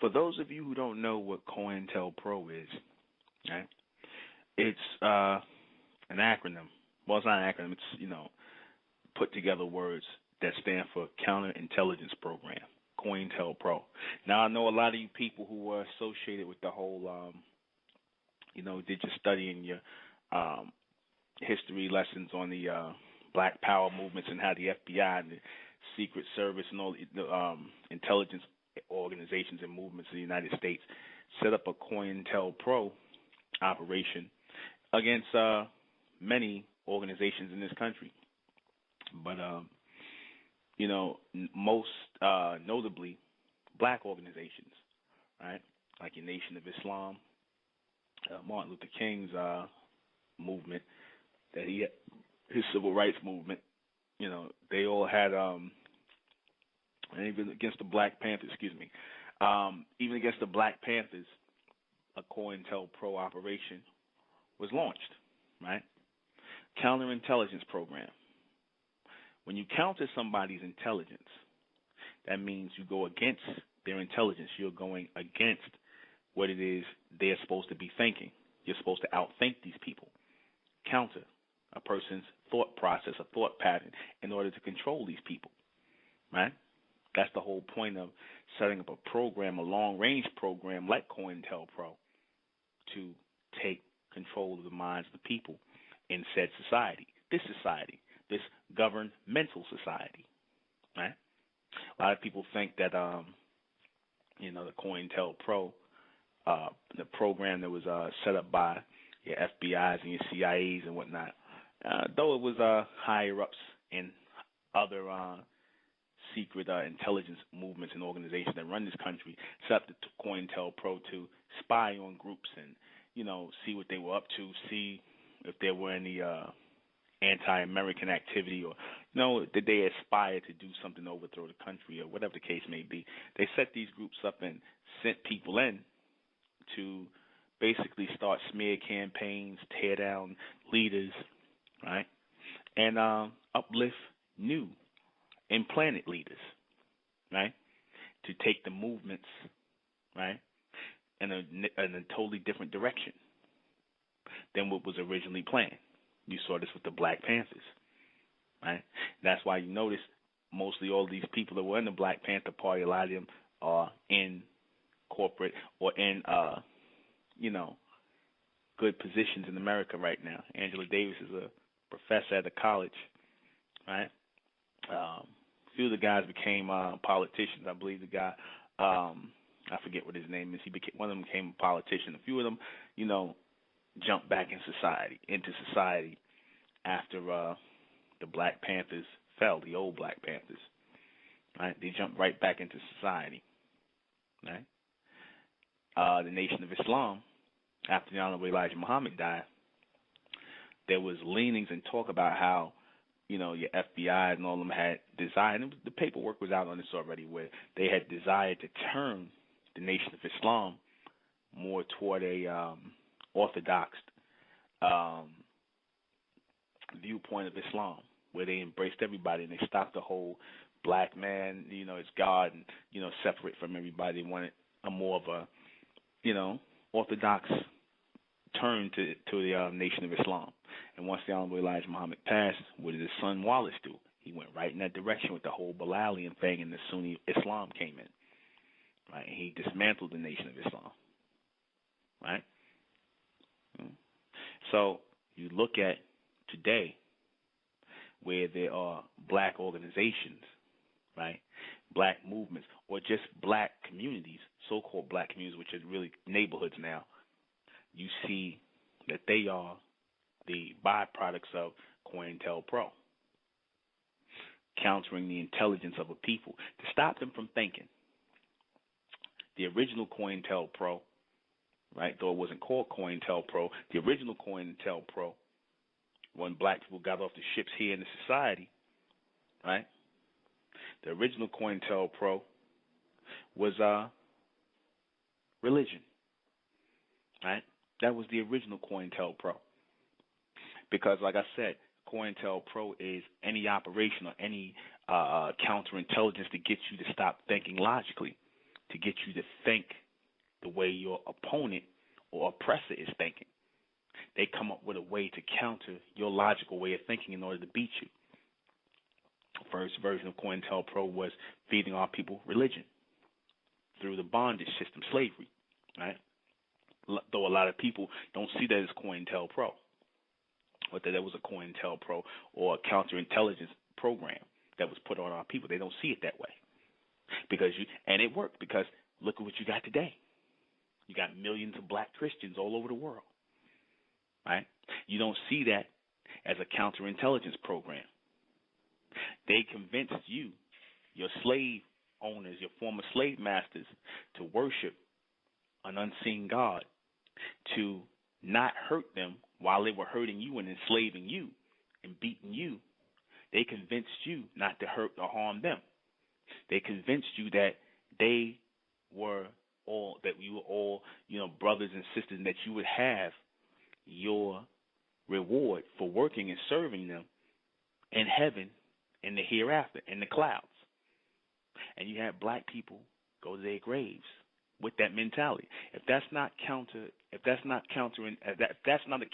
For those of you who don't know what COINTELPRO is, right? It's an acronym. Well, it's not an acronym. It's, put together words that stand for Counterintelligence Program, COINTELPRO. Now, I know a lot of you people who are associated with the whole, did your study in your history lessons on the Black Power movements and how the FBI and the Secret Service and all the intelligence organizations and movements in the United States set up a COINTELPRO operation against many organizations in this country. But, most notably black organizations, right? Like your Nation of Islam, Martin Luther King's movement, that his civil rights movement, they all had, and even against the Black Panthers, even against the Black Panthers, a COINTELPRO operation was launched, right? Counterintelligence program. When you counter somebody's intelligence, that means you go against their intelligence. You're going against what it is they're supposed to be thinking. You're supposed to outthink these people. Counter a person's thought process, a thought pattern, in order to control these people, right? That's the whole point of setting up a program, a long-range program like COINTELPRO, to take control of the minds of the people in said society, this governmental society, right? A lot of people think that, the COINTELPRO, the program that was set up by your FBIs and your CIAs and whatnot, though it was higher-ups and other secret intelligence movements and organizations that run this country, set up the COINTELPRO to spy on groups and, see what they were up to, see if there were any anti-American activity or, did they aspire to do something to overthrow the country or whatever the case may be. They set these groups up and sent people in to basically start smear campaigns, tear down leaders, right, and uplift new implanted leaders, right, to take the movements, right, in a totally different direction than what was originally planned. You saw this with the Black Panthers, right? That's why you notice mostly all these people that were in the Black Panther Party, a lot of them are in corporate or in, good positions in America right now. Angela Davis is a professor at a college, right? A few of the guys became politicians. I believe the guy, I forget what his name is. One of them became a politician. A few of them, jumped back into society after the Black Panthers fell, the old Black Panthers, right? They jumped right back into society, right? The Nation of Islam, after the Honorable Elijah Muhammad died, there was leanings and talk about how, your FBI and all of them had desired, and the paperwork was out on this already, where they had desired to turn the Nation of Islam more toward a orthodox viewpoint of Islam, where they embraced everybody and they stopped the whole black man, as God, and, separate from everybody. They wanted a more of a, orthodox turn to the Nation of Islam. And once the Honorable Elijah Muhammad passed, what did his son Wallace do? He went right in that direction with the whole Bilalian thing, and the Sunni Islam came in, right? And he dismantled the Nation of Islam, right? So you look at today where there are black organizations, right, black movements, or just black communities, so-called black communities, which are really neighborhoods now, you see that they are the byproducts of COINTELPRO, countering the intelligence of a people to stop them from thinking. The original COINTELPRO, right, though it wasn't called COINTELPRO, the original COINTELPRO, when black people got off the ships here in the society, right, the original COINTELPRO was religion, right? That was the original COINTELPRO. Because, like I said, COINTELPRO is any operation or any counterintelligence to get you to stop thinking logically, to get you to think the way your opponent or oppressor is thinking. They come up with a way to counter your logical way of thinking in order to beat you. The first version of COINTELPRO was feeding our people religion through the bondage system, slavery, right? Though a lot of people don't see that as COINTELPRO, or that there was a COINTELPRO or a counterintelligence program that was put on our people. They don't see it that way. And it worked, because look at what you got today. You got millions of black Christians all over the world, right? You don't see that as a counterintelligence program. They convinced you, your slave owners, your former slave masters, to worship an unseen God, to not hurt them while they were hurting you and enslaving you and beating you. They convinced you not to hurt or harm them. They convinced you that we were all, brothers and sisters, and that you would have your reward for working and serving them in heaven, in the hereafter, in the clouds. And you have black people go to their graves with that mentality. If that's not a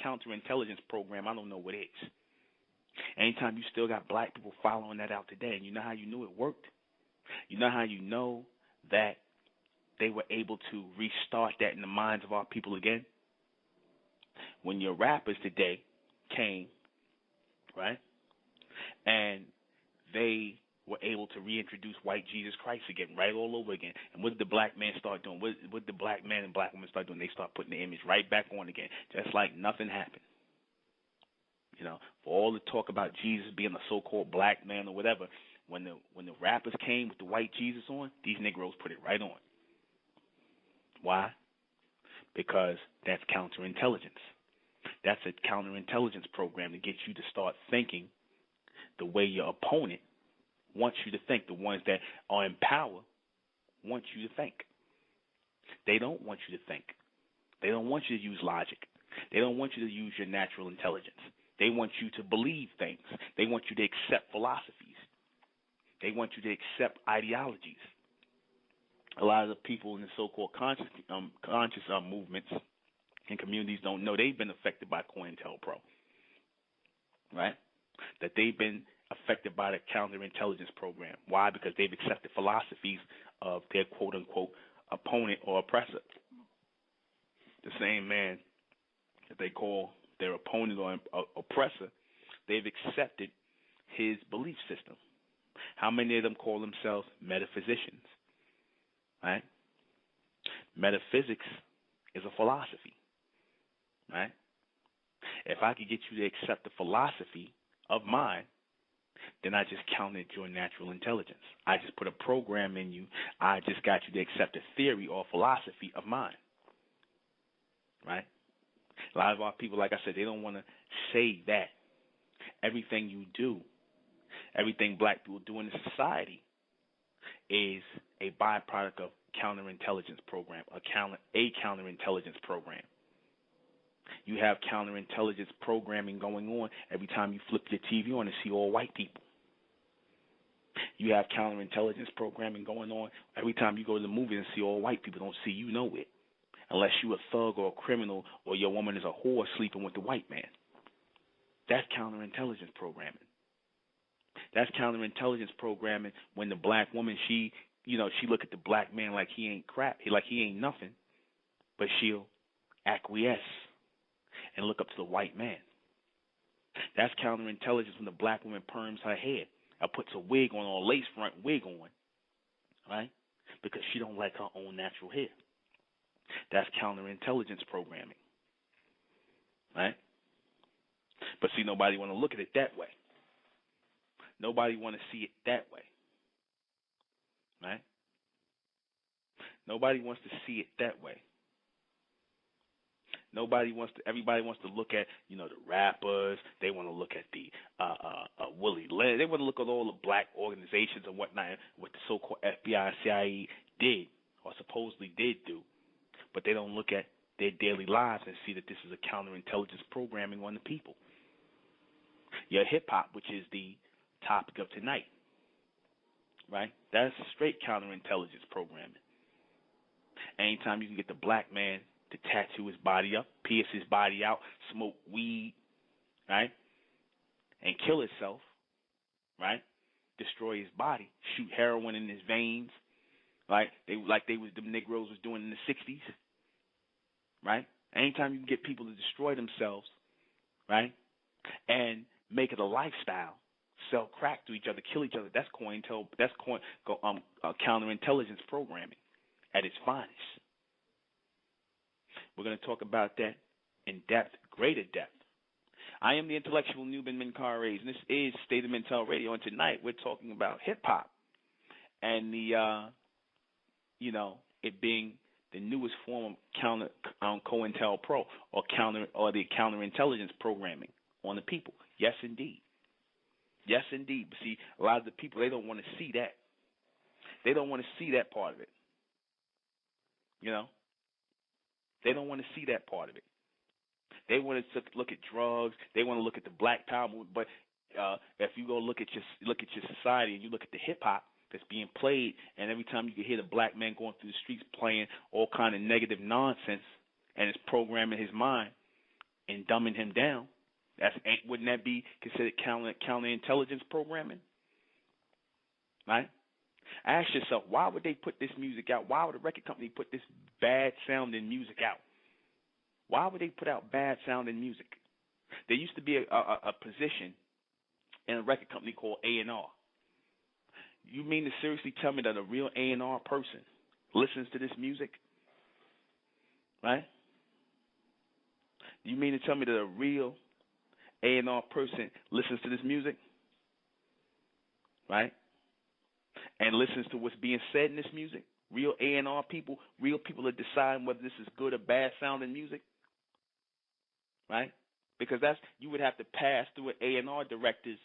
counterintelligence program, I don't know what is. Anytime you still got black people following that out today, and you know how you knew it worked? You know how you know that they were able to restart that in the minds of our people again? When your rappers today came, right, and they were able to reintroduce white Jesus Christ again, right, all over again. And what did the black man start doing? What did the black man and black woman start doing? They start putting the image right back on again, just like nothing happened. For all the talk about Jesus being a so-called black man or whatever, when the rappers came with the white Jesus on, these Negroes put it right on. Why? Because that's counterintelligence. That's a counterintelligence program to get you to start thinking the way your opponent wants you to think. The ones that are in power want you to think. They don't want you to think. They don't want you to use logic. They don't want you to use your natural intelligence. They want you to believe things. They want you to accept philosophies. They want you to accept ideologies. A lot of the people in the so-called conscious movements and communities don't know they've been affected by COINTELPRO, right? That they've been affected by the counterintelligence program. Why? Because they've accepted philosophies of their quote-unquote opponent or oppressor. The same man that they call their opponent or oppressor, they've accepted his belief system. How many of them call themselves metaphysicians? Right? Metaphysics is a philosophy. Right? If I could get you to accept the philosophy of mine, then I just counted your natural intelligence. I just put a program in you. I just got you to accept a theory or philosophy of mine. Right? A lot of our people, like I said, they don't want to say that. Everything you do, everything black people do in the society is a byproduct of counterintelligence program, a counterintelligence program. You have counterintelligence programming going on every time you flip your TV on and see all white people. You have counterintelligence programming going on every time you go to the movie and see all white people. Don't see you nowhere, unless you a thug or a criminal or your woman is a whore sleeping with the white man. That's counterintelligence programming. That's counterintelligence programming when the black woman, she look at the black man like he ain't crap, like he ain't nothing, but she'll acquiesce and look up to the white man. That's counterintelligence when the black woman perms her hair or puts a wig on, or a lace front wig on, right? Because she don't like her own natural hair. That's counterintelligence programming, right? But see, nobody want to look at it that way. Nobody want to see it that way, right? Nobody wants to see it that way. Everybody wants to look at, the rappers. They want to look at the Willie Lynn. They want to look at all the black organizations and whatnot, what the so-called FBI and CIA did or supposedly did do. But they don't look at their daily lives and see that this is a counterintelligence programming on the people. your hip hop, which is the topic of tonight, right? That's straight counterintelligence programming. Anytime you can get the black man to tattoo his body up, pierce his body out, smoke weed, right, and kill himself, right, destroy his body, shoot heroin in his veins, right? The Negroes was doing in the 60s, right? Anytime you can get people to destroy themselves, right, and make it a lifestyle, sell crack to each other, kill each other, that's counterintelligence programming at its finest. We're going to talk about that in depth, greater depth. I am the intellectual ᴄᴏɪ�ᴛᴇʟᴘRᴏ, and this is State of Mental Radio. And tonight we're talking about hip hop and the, it being the newest form of COINTELPRO or the counterintelligence programming on the people. Yes, indeed. Yes, indeed. But see, a lot of the people, they don't want to see that. They don't want to see that part of it. They don't want to see that part of it. They want to look at drugs. They want to look at the Black Power movement. But if you go look at your society and you look at the hip hop that's being played, and every time you can hear the black man going through the streets playing all kind of negative nonsense, and it's programming his mind and dumbing him down, wouldn't that be considered counterintelligence programming? Right? Ask yourself, why would they put this music out? Why would a record company put this bad sounding music out? Why would they put out bad sounding music? There used to be a position in a record company called A&R. You mean to seriously tell me that a real A&R person listens to this music? Right? You mean to tell me that a real A&R person listens to this music? Right? And listens to what's being said in this music? Real A&R people, real people that decide whether this is good or bad sounding music? Right? Because you would have to pass through an A&R director's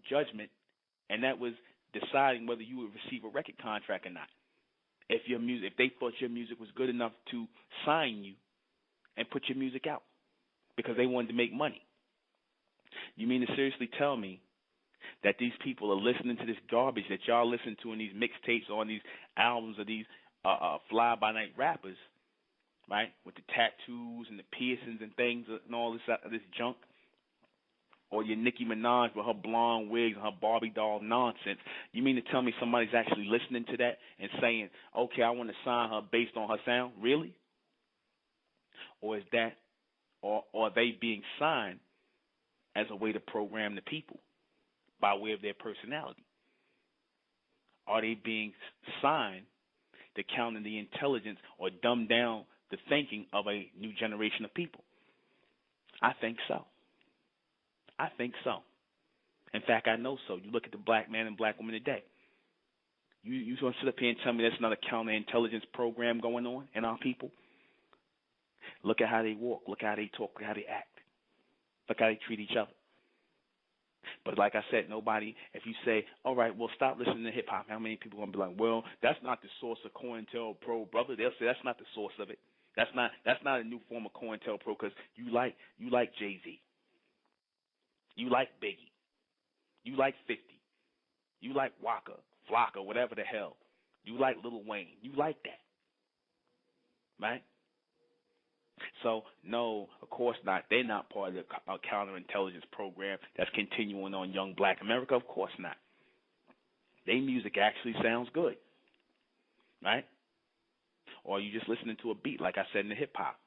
judgment, and that was deciding whether you would receive a record contract or not. If they thought your music was good enough to sign you and put your music out because they wanted to make money. You mean to seriously tell me that these people are listening to this garbage that y'all listen to in these mixtapes or on these albums of these fly-by-night rappers, right, with the tattoos and the piercings and things and all this junk, or your Nicki Minaj with her blonde wigs and her Barbie doll nonsense? You mean to tell me somebody's actually listening to that and saying, okay, I want to sign her based on her sound? Really? Or is that, or are they being signed as a way to program the people by way of their personality? Are they being signed to counter the intelligence or dumb down the thinking of a new generation of people? I think so. I think so. In fact, I know so. You look at the black man and black woman today. You going to sit up here and tell me there's not a counterintelligence program going on in our people? Look at how they walk. Look how they talk. Look how they act. Look how they treat each other. But like I said, nobody, if you say, all right, well, stop listening to hip-hop, how many people are going to be like, well, that's not the source of COINTELPRO, brother? They'll say that's not the source of it. That's not a new form of COINTELPRO because you like Jay-Z. You like Biggie. You like 50. You like Waka, Flocka, whatever the hell. You like Lil Wayne. You like that. Right? So, no, of course not. They're not part of the counterintelligence program that's continuing on Young Black America. Of course not. Their music actually sounds good. Right? Or you just listening to a beat, like I said in the hip-hop.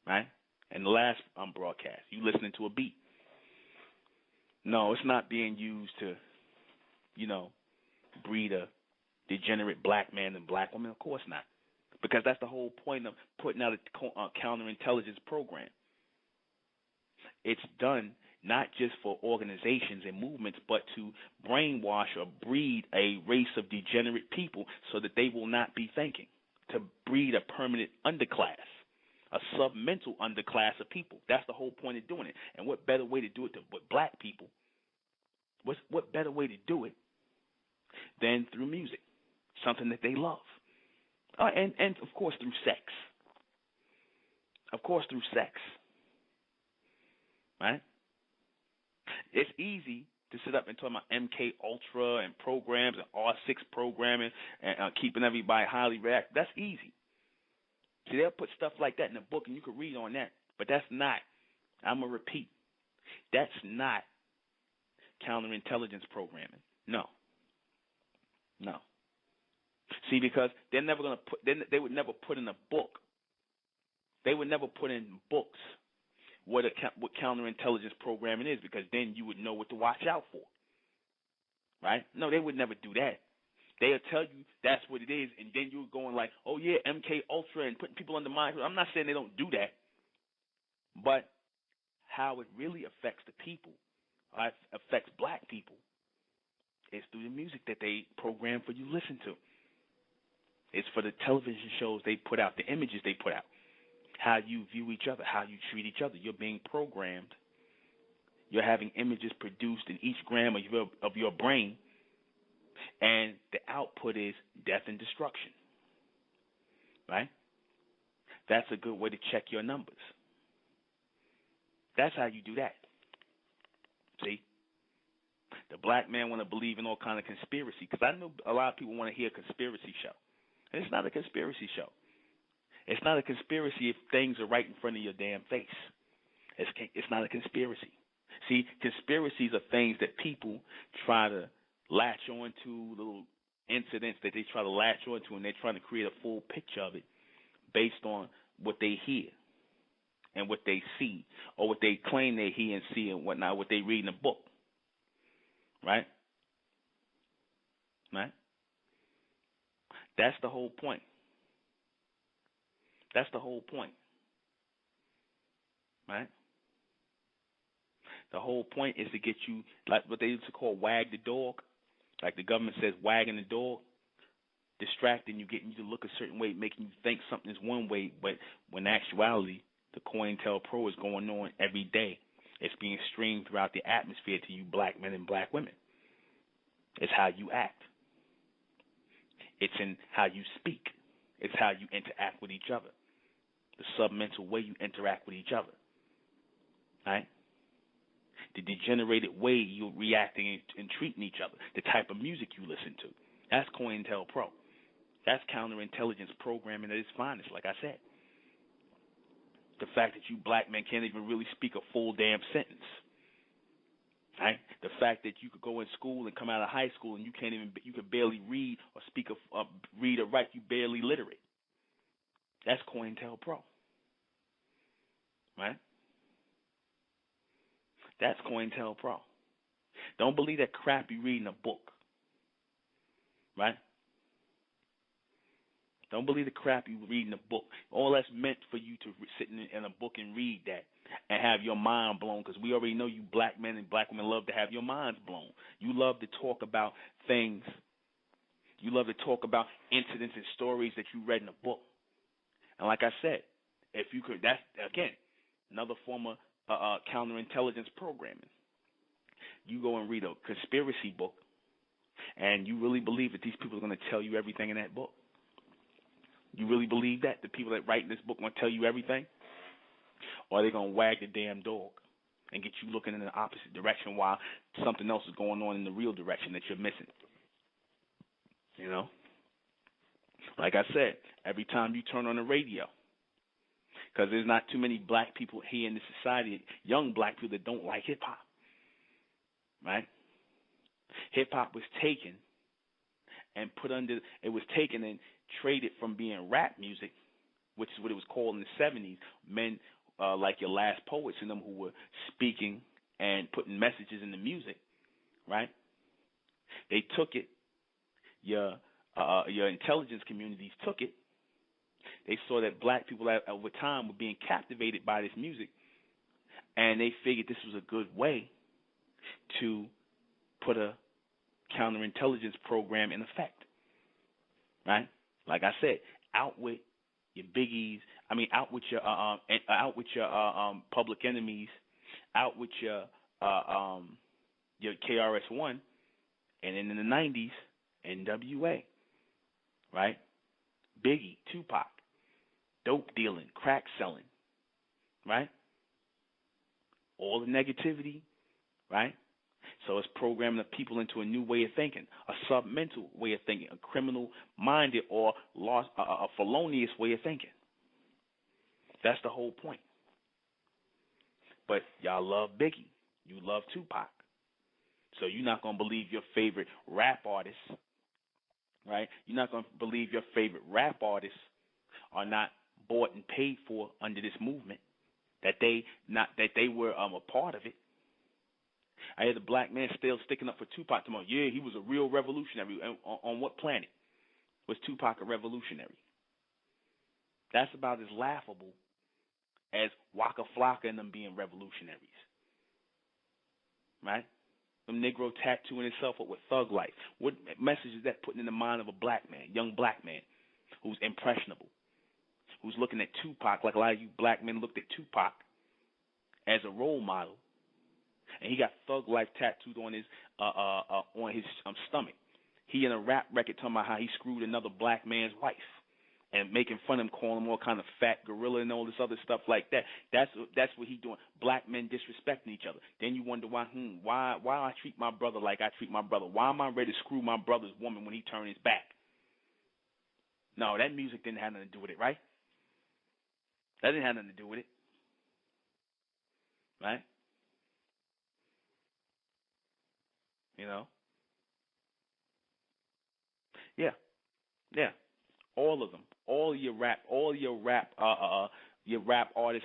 Right? In the last broadcast, you listening to a beat. No, it's not being used to, breed a degenerate black man and black woman. Of course not. Because that's the whole point of putting out a counterintelligence program. It's done not just for organizations and movements, but to brainwash or breed a race of degenerate people so that they will not be thinking, to breed a permanent underclass, a submental underclass of people. That's the whole point of doing it. And what better way to do it with black people? What better way to do it than through music, something that they love? And of course through sex. Of course through sex. Right? It's easy to sit up and talk about MK Ultra and programs and R6 programming and keeping everybody highly reactive. That's easy. See, they'll put stuff like that in the book, and you can read on that. But that's not, I'm going to repeat, that's not counterintelligence programming. No. See, because they're never going to put, they would never put in a book. They would never put in books what counterintelligence programming is, because then you would know what to watch out for. Right? No, they would never do that. They'll tell you that's what it is, and then you're going like, oh, yeah, MK Ultra and putting people under mind. I'm not saying they don't do that, but how it really affects the people, affects black people, is through the music that they program for you to listen to. It's for the television shows they put out, the images they put out, how you view each other, how you treat each other. You're being programmed. You're having images produced in each gram of your brain, and the output is death and destruction. Right? That's a good way to check your numbers. That's how you do that. See? The black man want to believe in all kind of conspiracy, because I know a lot of people want to hear a conspiracy show. And it's not a conspiracy show. It's not a conspiracy if things are right in front of your damn face. It's not a conspiracy. See, conspiracies are things that people try to latch on to, little incidents that they try to latch on to, and they're trying to create a full picture of it based on what they hear and what they see, or what they claim they hear and see and whatnot, what they read in a book. Right? Right? That's the whole point. That's the whole point. Right? The whole point is to get you, like what they used to call wag the dog. Like the government says, wagging the dog, distracting you, getting you to look a certain way, making you think something is one way, but when in actuality, the COINTELPRO is going on every day. It's being streamed throughout the atmosphere to you black men and black women. It's how you act. It's in how you speak. It's how you interact with each other. The submental way you interact with each other. Right? The degenerated way you're reacting and treating each other. The type of music you listen to. That's COINTELPRO. That's counterintelligence programming at its finest, like I said. The fact that you black men can't even really speak a full damn sentence. Right? The fact that you could go in school and come out of high school and you could barely read or speak read or write, you barely literate. That's COINTELPRO. Right? That's COINTELPRO. Don't believe that crap you read in a book. Right? Don't believe the crap you read in a book. All that's meant for you to sit in a book and read that and have your mind blown, because we already know you black men and black women love to have your minds blown. You love to talk about things. You love to talk about incidents and stories that you read in a book. And like I said, if you could, that's, again, another form of counterintelligence programming. You go and read a conspiracy book, and you really believe that these people are going to tell you everything in that book. You really believe that? The people that write this book want to tell you everything? Or are they going to wag the damn dog and get you looking in the opposite direction while something else is going on in the real direction that you're missing? You know? Like I said, every time you turn on the radio, because there's not too many black people here in this society, young black people that don't like hip-hop. Right? Hip-hop was taken and traded from being rap music, which is what it was called in the 70s. Men like your last poets and them who were speaking and putting messages in the music, right? They took it. Your intelligence communities took it. They saw that black people over time were being captivated by this music, and they figured this was a good way to put a counterintelligence program in effect, right? Like I said, out with your biggies. Out with your public enemies. Out with your KRS-One, and then in the 90s, NWA, right? Biggie, Tupac, dope dealing, crack selling, right? All the negativity right? So it's programming the people into a new way of thinking, a submental way of thinking, a criminal-minded or lost, a felonious way of thinking. That's the whole point. But y'all love Biggie. You love Tupac. So you're not going to believe your favorite rap artists, right? You're not going to believe your favorite rap artists are not bought and paid for under this movement, that they were a part of it. I hear the black man still sticking up for Tupac tomorrow. Yeah, he was a real revolutionary. On what planet was Tupac a revolutionary? That's about as laughable as Waka Flocka and them being revolutionaries, right? Them Negro tattooing himself up with thug life. What message is that putting in the mind of a black man, young black man, who's impressionable, who's looking at Tupac like a lot of you black men looked at Tupac as a role model, and he got thug life tattooed on his stomach. He in a rap record talking about how he screwed another black man's wife and making fun of him, calling him all kind of fat gorilla and all this other stuff like that. That's what he doing. Black men disrespecting each other. Then you wonder why I treat my brother like I treat my brother. Why am I ready to screw my brother's woman when he turned his back? No, that music didn't have nothing to do with it, right? That didn't have nothing to do with it, right? You know? Yeah. All of them. All your rap artists,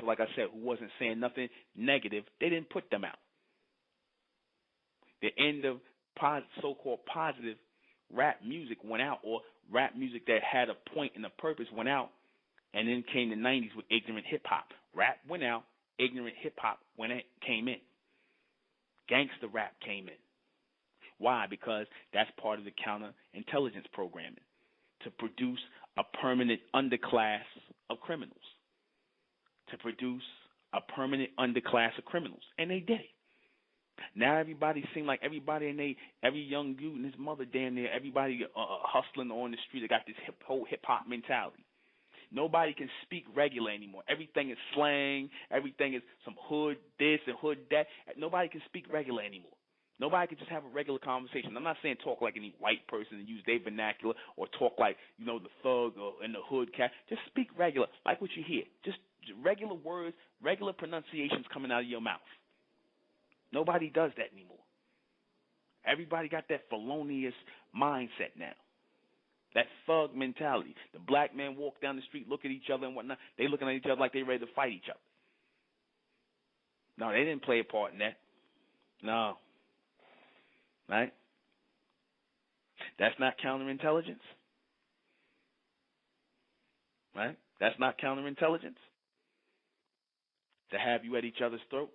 like I said, who wasn't saying nothing negative, they didn't put them out. The end of so-called positive rap music went out, or rap music that had a point and a purpose went out, and then came the 90s with ignorant hip-hop. Rap went out, ignorant hip-hop came in. Gangster rap came in. Why? Because that's part of the counterintelligence programming, to produce a permanent underclass of criminals. And they did it. Now everybody seems like every young dude and his mother damn near, everybody hustling on the street. They got this whole hip-hop mentality. Nobody can speak regular anymore. Everything is slang. Everything is some hood this and hood that. Nobody can speak regular anymore. Nobody can just have a regular conversation. I'm not saying talk like any white person and use their vernacular, or talk like, the thug or in the hood cat. Just speak regular, like what you hear. Just regular words, regular pronunciations coming out of your mouth. Nobody does that anymore. Everybody got that felonious mindset now. That thug mentality. The black man walk down the street, look at each other and whatnot. They looking at each other like they ready to fight each other. No, they didn't play a part in that. No. Right? That's not counterintelligence. Right? That's not counterintelligence. To have you at each other's throat,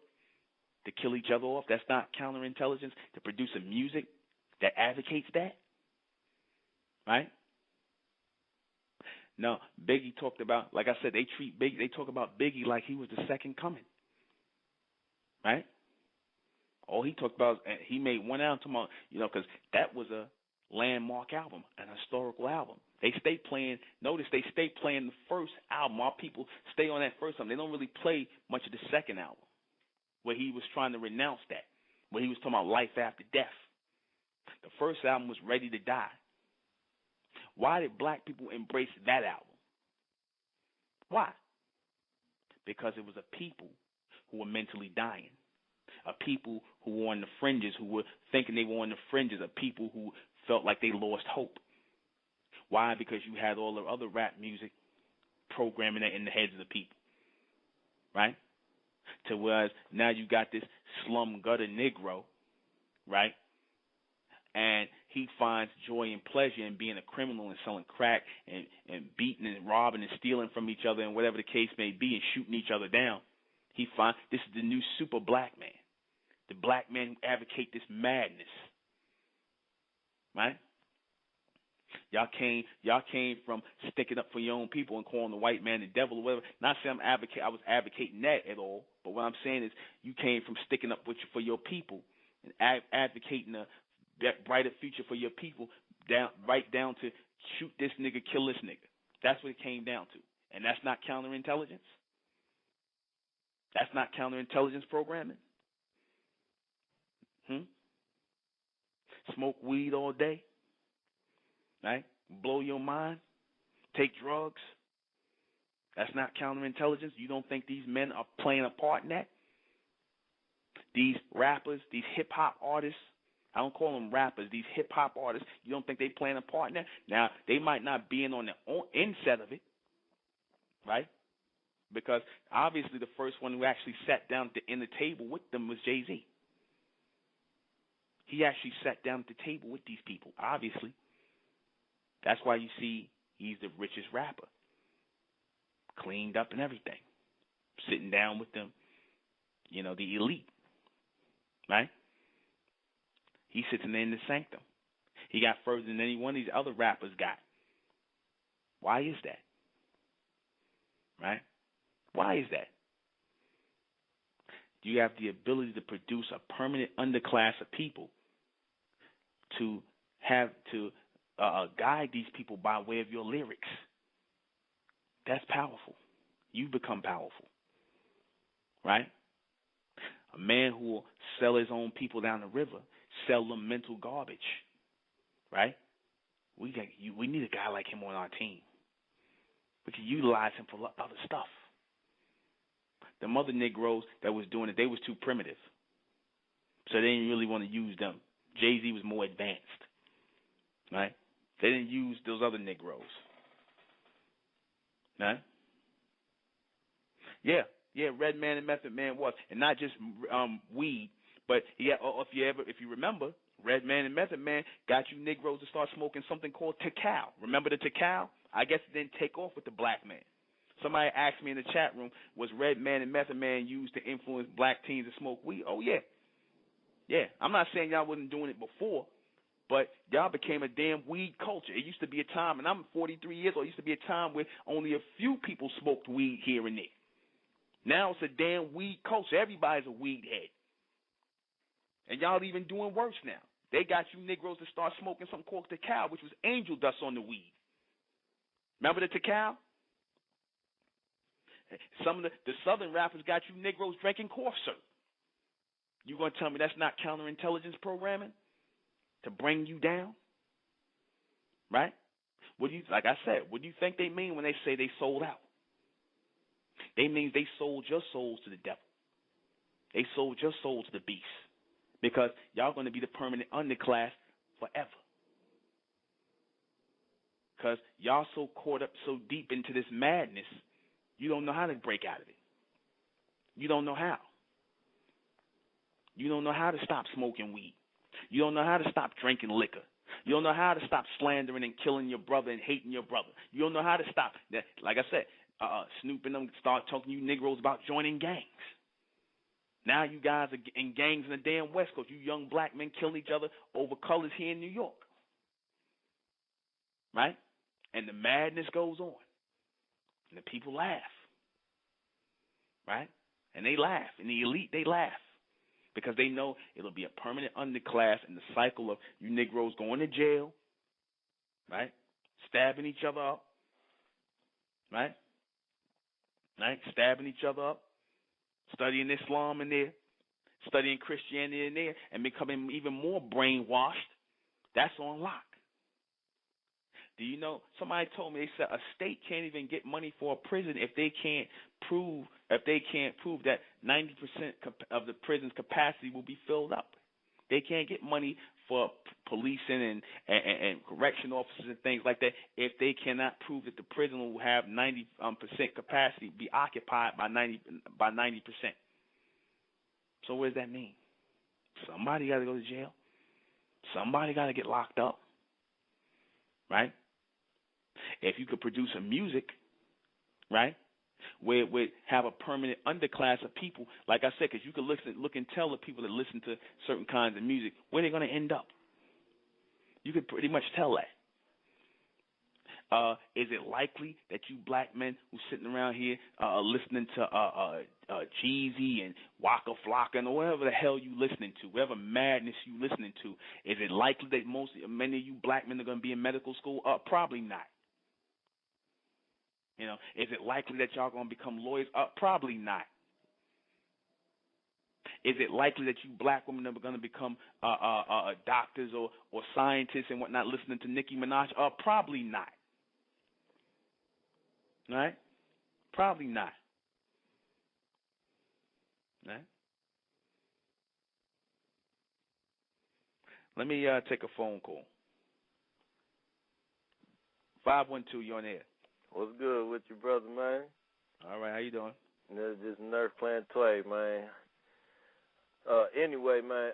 to kill each other off, that's not counterintelligence. To produce a music that advocates that. Right? No, Biggie talked about, like I said, they talk about Biggie like he was the second coming. Right? All he talked about, he made one album tomorrow, because that was a landmark album, an historical album. They stay playing, notice they stay playing the first album. Our people stay on that first album. They don't really play much of the second album, where he was trying to renounce that, where he was talking about life after death. The first album was Ready to Die. Why did black people embrace that album? Why? Because it was a people who were mentally dying. A people who were on the fringes, who were thinking they were on the fringes, of people who felt like they lost hope. Why? Because you had all the other rap music programming that in the heads of the people, right? To whereas now you got this slum gutter Negro, right? And he finds joy and pleasure in being a criminal and selling crack and beating and robbing and stealing from each other and whatever the case may be, and shooting each other down. He finds this is the new super black man. The black men who advocate this madness, right? Y'all came from sticking up for your own people and calling the white man the devil or whatever. Not saying I was advocating that at all, but what I'm saying is you came from sticking up for your people and advocating a brighter future for your people, right down to shoot this nigga, kill this nigga. That's what it came down to, and that's not counterintelligence. That's not counterintelligence programming. Smoke weed all day, right? Blow your mind, take drugs. That's not counterintelligence. You don't think these men are playing a part in that? These rappers, these hip-hop artists, I don't call them rappers, these hip-hop artists, you don't think they playing a part in that? Now, they might not be in on the inset of it, right? Because obviously the first one who actually sat down in the table with them was Jay-Z. He actually sat down at the table with these people, obviously. That's why you see he's the richest rapper. Cleaned up and everything. Sitting down with them, the elite. Right? He's sitting there in the sanctum. He got further than any one of these other rappers got. Why is that? Right? Why is that? You have the ability to produce a permanent underclass of people to have to guide these people by way of your lyrics. That's powerful. You become powerful. Right? A man who will sell his own people down the river, sell them mental garbage. Right? We need a guy like him on our team. We can utilize him for other stuff. The other Negroes that was doing it, they was too primitive. So they didn't really want to use them. Jay-Z was more advanced. Right? They didn't use those other Negroes. Right? Yeah, Redman and Method Man was. And not just weed, but if you remember, Redman and Method Man got you Negroes to start smoking something called Ticao. Remember the Ticao? I guess it didn't take off with the black man. Somebody asked me in the chat room, was Redman and Method Man used to influence black teens to smoke weed? Oh, yeah. Yeah, I'm not saying y'all wasn't doing it before, but y'all became a damn weed culture. It used to be a time, and I'm 43 years old, it used to be a time where only a few people smoked weed here and there. Now it's a damn weed culture. Everybody's a weed head. And y'all even doing worse now. They got you Negroes to start smoking something called Ticao, which was angel dust on the weed. Remember the Ticao? Some of the southern rappers got you Negroes drinking cough syrup. You going to tell me that's not counterintelligence programming to bring you down? Right? Like I said, what do you think they mean when they say they sold out? They mean they sold your souls to the devil. They sold your soul to the beast. Because y'all going to be the permanent underclass forever. Because y'all so caught up so deep into this madness, you don't know how to break out of it. You don't know how. You don't know how to stop smoking weed. You don't know how to stop drinking liquor. You don't know how to stop slandering and killing your brother and hating your brother. You don't know how to stop that. Like I said, Snoop and them start talking to you Negroes about joining gangs. Now you guys are in gangs in the damn West Coast. You young black men killing each other over colors here in New York. Right? And the madness goes on. And the people laugh. Right? And they laugh. And the elite, they laugh. Because they know it'll be a permanent underclass in the cycle of you Negroes going to jail, right? Stabbing each other up, right? Right? Stabbing each other up, studying Islam in there, studying Christianity in there, and becoming even more brainwashed. That's on lock. Do you know, somebody told me, they said a state can't even get money for a prison if they can't prove that 90% of the prison's capacity will be filled up. They can't get money for policing and correction officers and things like that if they cannot prove that the prison will have 90% capacity, be occupied by 90%. So what does that mean? Somebody got to go to jail. Somebody got to get locked up. Right? If you could produce a music, right, where it would have a permanent underclass of people, like I said, because you could look and tell the people that listen to certain kinds of music where they're going to end up. You could pretty much tell that. Is it likely that you black men who's sitting around here listening to Jeezy and Waka Flocka and whatever the hell you listening to, whatever madness you listening to, is it likely that many of you black men are going to be in medical school? Probably not. You know, is it likely that y'all going to become lawyers? Probably not. Is it likely that you black women are going to become doctors or scientists and whatnot listening to Nicki Minaj? Probably not. Right? Probably not. Right? Let me take a phone call. 512, you're on air. What's good with you, brother, man? All right, how you doing? Just nerf playing toy, man. Anyway, man,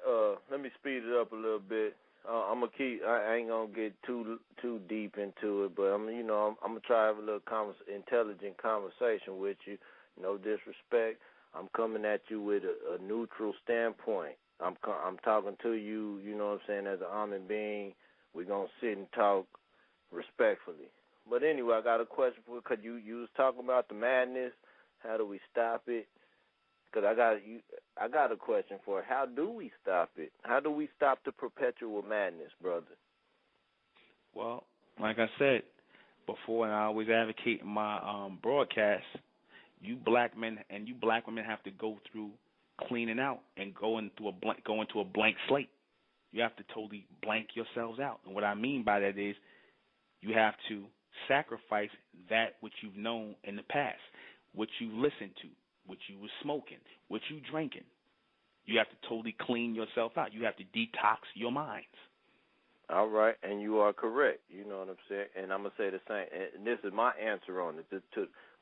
let me speed it up a little bit. I'm gonna I ain't gonna get too deep into it, but I'm gonna try to have a little intelligent conversation with you. No disrespect. I'm coming at you with a neutral standpoint. I'm talking to you, you know what I'm saying, as a human being. We're gonna sit and talk respectfully. But anyway, I got a question for you, because you was talking about the madness. How do we stop it? Because I got a question for it. How do we stop it? How do we stop the perpetual madness, brother? Well, like I said before, and I always advocate in my broadcast, you black men and you black women have to go through cleaning out and go into a blank slate. You have to totally blank yourselves out. And what I mean by that is you have to sacrifice that which you've known in the past, what you listened to, what you were smoking, what you drinking. You have to totally clean yourself out. You have to detox your minds. All right, and you are correct. You know what I'm saying? And I'm going to say the same. And this is my answer on it,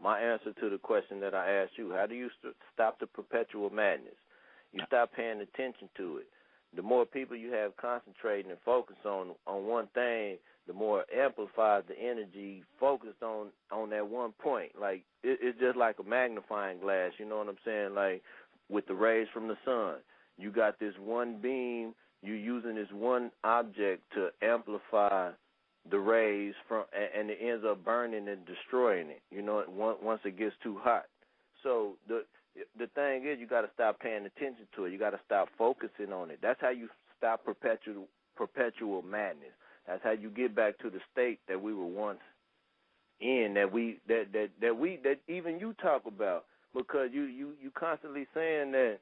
my answer to the question that I asked you. How do you stop the perpetual madness? You stop paying attention to it. The more people you have concentrating and focused on one thing, the more amplified the energy focused on that one point. Like, it's just like a magnifying glass, you know what I'm saying? Like, with the rays from the sun, you got this one beam, you're using this one object to amplify the rays and it ends up burning and destroying it, you know, once it gets too hot. So the thing is, you got to stop paying attention to it. You got to stop focusing on it. That's how you stop perpetual madness. That's how you get back to the state that we were once in, that even you talk about, because you constantly saying that,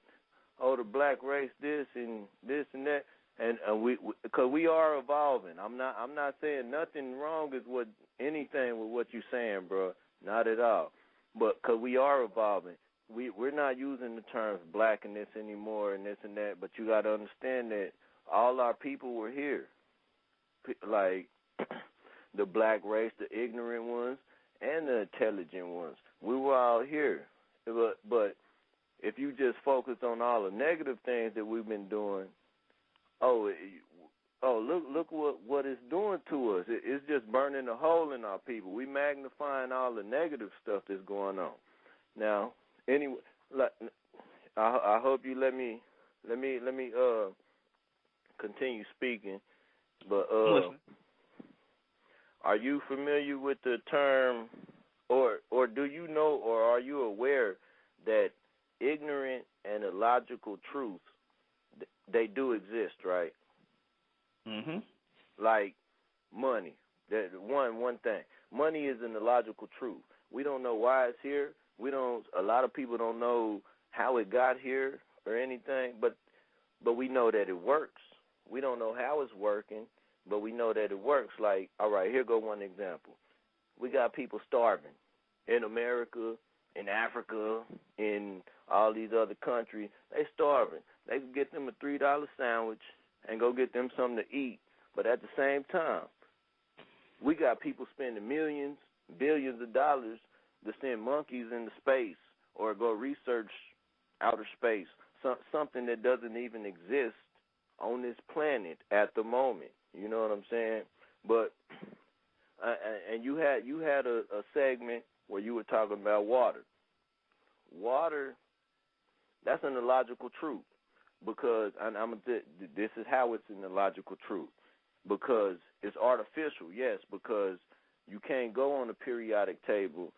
oh, the black race this and that, and because we are evolving. I'm not saying nothing wrong with anything with what you're saying, bro. Not at all. But because we are evolving, we're not using the terms black and this anymore and this and that. But you got to understand that all our people were here. Like the black race, the ignorant ones, and the intelligent ones. We were all here. But if you just focus on all the negative things that we've been doing, look what it's doing to us. It's just burning a hole in our people. We magnifying all the negative stuff that's going on. Now, anyway, I hope you let me continue speaking. But are you familiar with the term, or do you know, or are you aware that ignorant and illogical truths, they do exist, right? Mhm. Like money. That one thing. Money is an illogical truth. We don't know why it's here. A lot of people don't know how it got here or anything, but we know that it works. We don't know how it's working, but we know that it works. Like, all right, here go one example. We got people starving in America, in Africa, in all these other countries. They starving. They can get them a $3 sandwich and go get them something to eat. But at the same time, we got people spending millions, billions of dollars to send monkeys into space or go research outer space, something that doesn't even exist on this planet at the moment. You know what I'm saying? But and you had a segment where you were talking about water. Water, that's an illogical truth, because this is how it's an illogical truth, because it's artificial, yes, because you can't go on a periodic table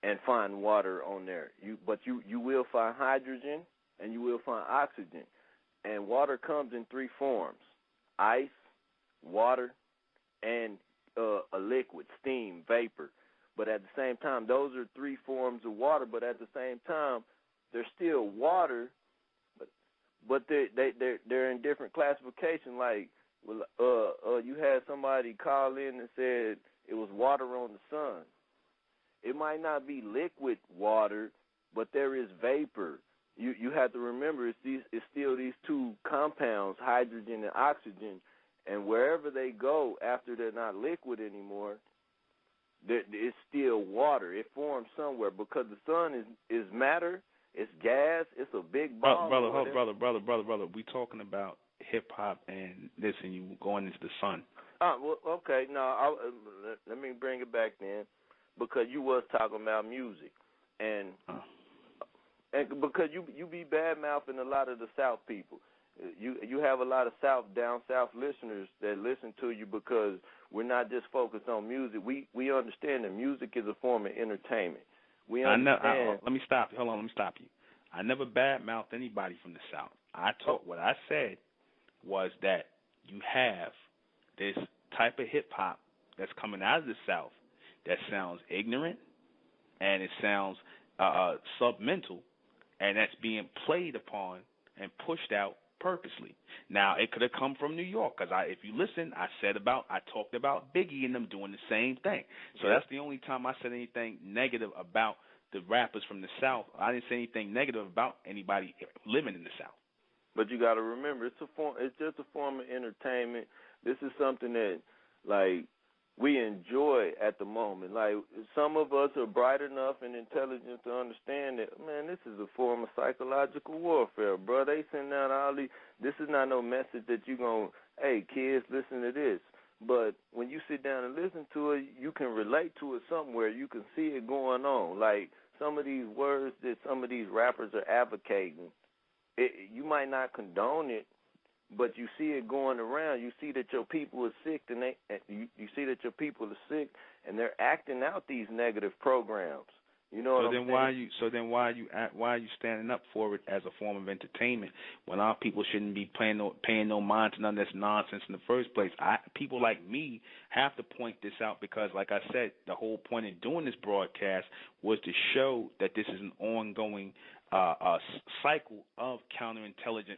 and find water on there. But you will find hydrogen and you will find oxygen. And water comes in three forms: ice, water, and a liquid, steam, vapor. But at the same time, those are three forms of water, but at the same time, they're still water, but they're in different classification. Like, you had somebody call in and said it was water on the sun. It might not be liquid water, but there is vapor. You have to remember it's still these two compounds, hydrogen and oxygen, and wherever they go after they're not liquid anymore, it's still water. It forms somewhere because the sun is matter, it's gas, it's a big ball. Brother, we talking about hip hop and this, and you going into the sun. Well, okay, no, let me bring it back then, because you was talking about music, and because you be bad mouthing a lot of the South people. You have a lot of down south listeners that listen to you because we're not just focused on music. We understand that music is a form of entertainment. We understand. Let me stop you. Hold on, let me stop you. I never bad mouthed anybody from the South. What I said was that you have this type of hip hop that's coming out of the South that sounds ignorant and it sounds submental, and that's being played upon and pushed out purposely. Now, it could have come from New York, because if you listen, I talked about Biggie and them doing the same thing. So that's the only time I said anything negative about the rappers from the South. I didn't say anything negative about anybody living in the South. But you got to remember, it's just a form of entertainment. This is something that, like, we enjoy at the moment. Like, some of us are bright enough and intelligent to understand that, man, this is a form of psychological warfare, bro. They send out all these. This is not no message that you going, hey, kids, listen to this. But when you sit down and listen to it, you can relate to it somewhere. You can see it going on. Like, some of these words that some of these rappers are advocating, you might not condone it, but you see it going around. You see that your people are sick, and you see that your people are sick, and they're acting out these negative programs. You know what I'm saying? Why are you standing up for it as a form of entertainment when our people shouldn't be paying no mind to none of this nonsense in the first place? People like me have to point this out because, like I said, the whole point of doing this broadcast was to show that this is an ongoing cycle of counterintelligence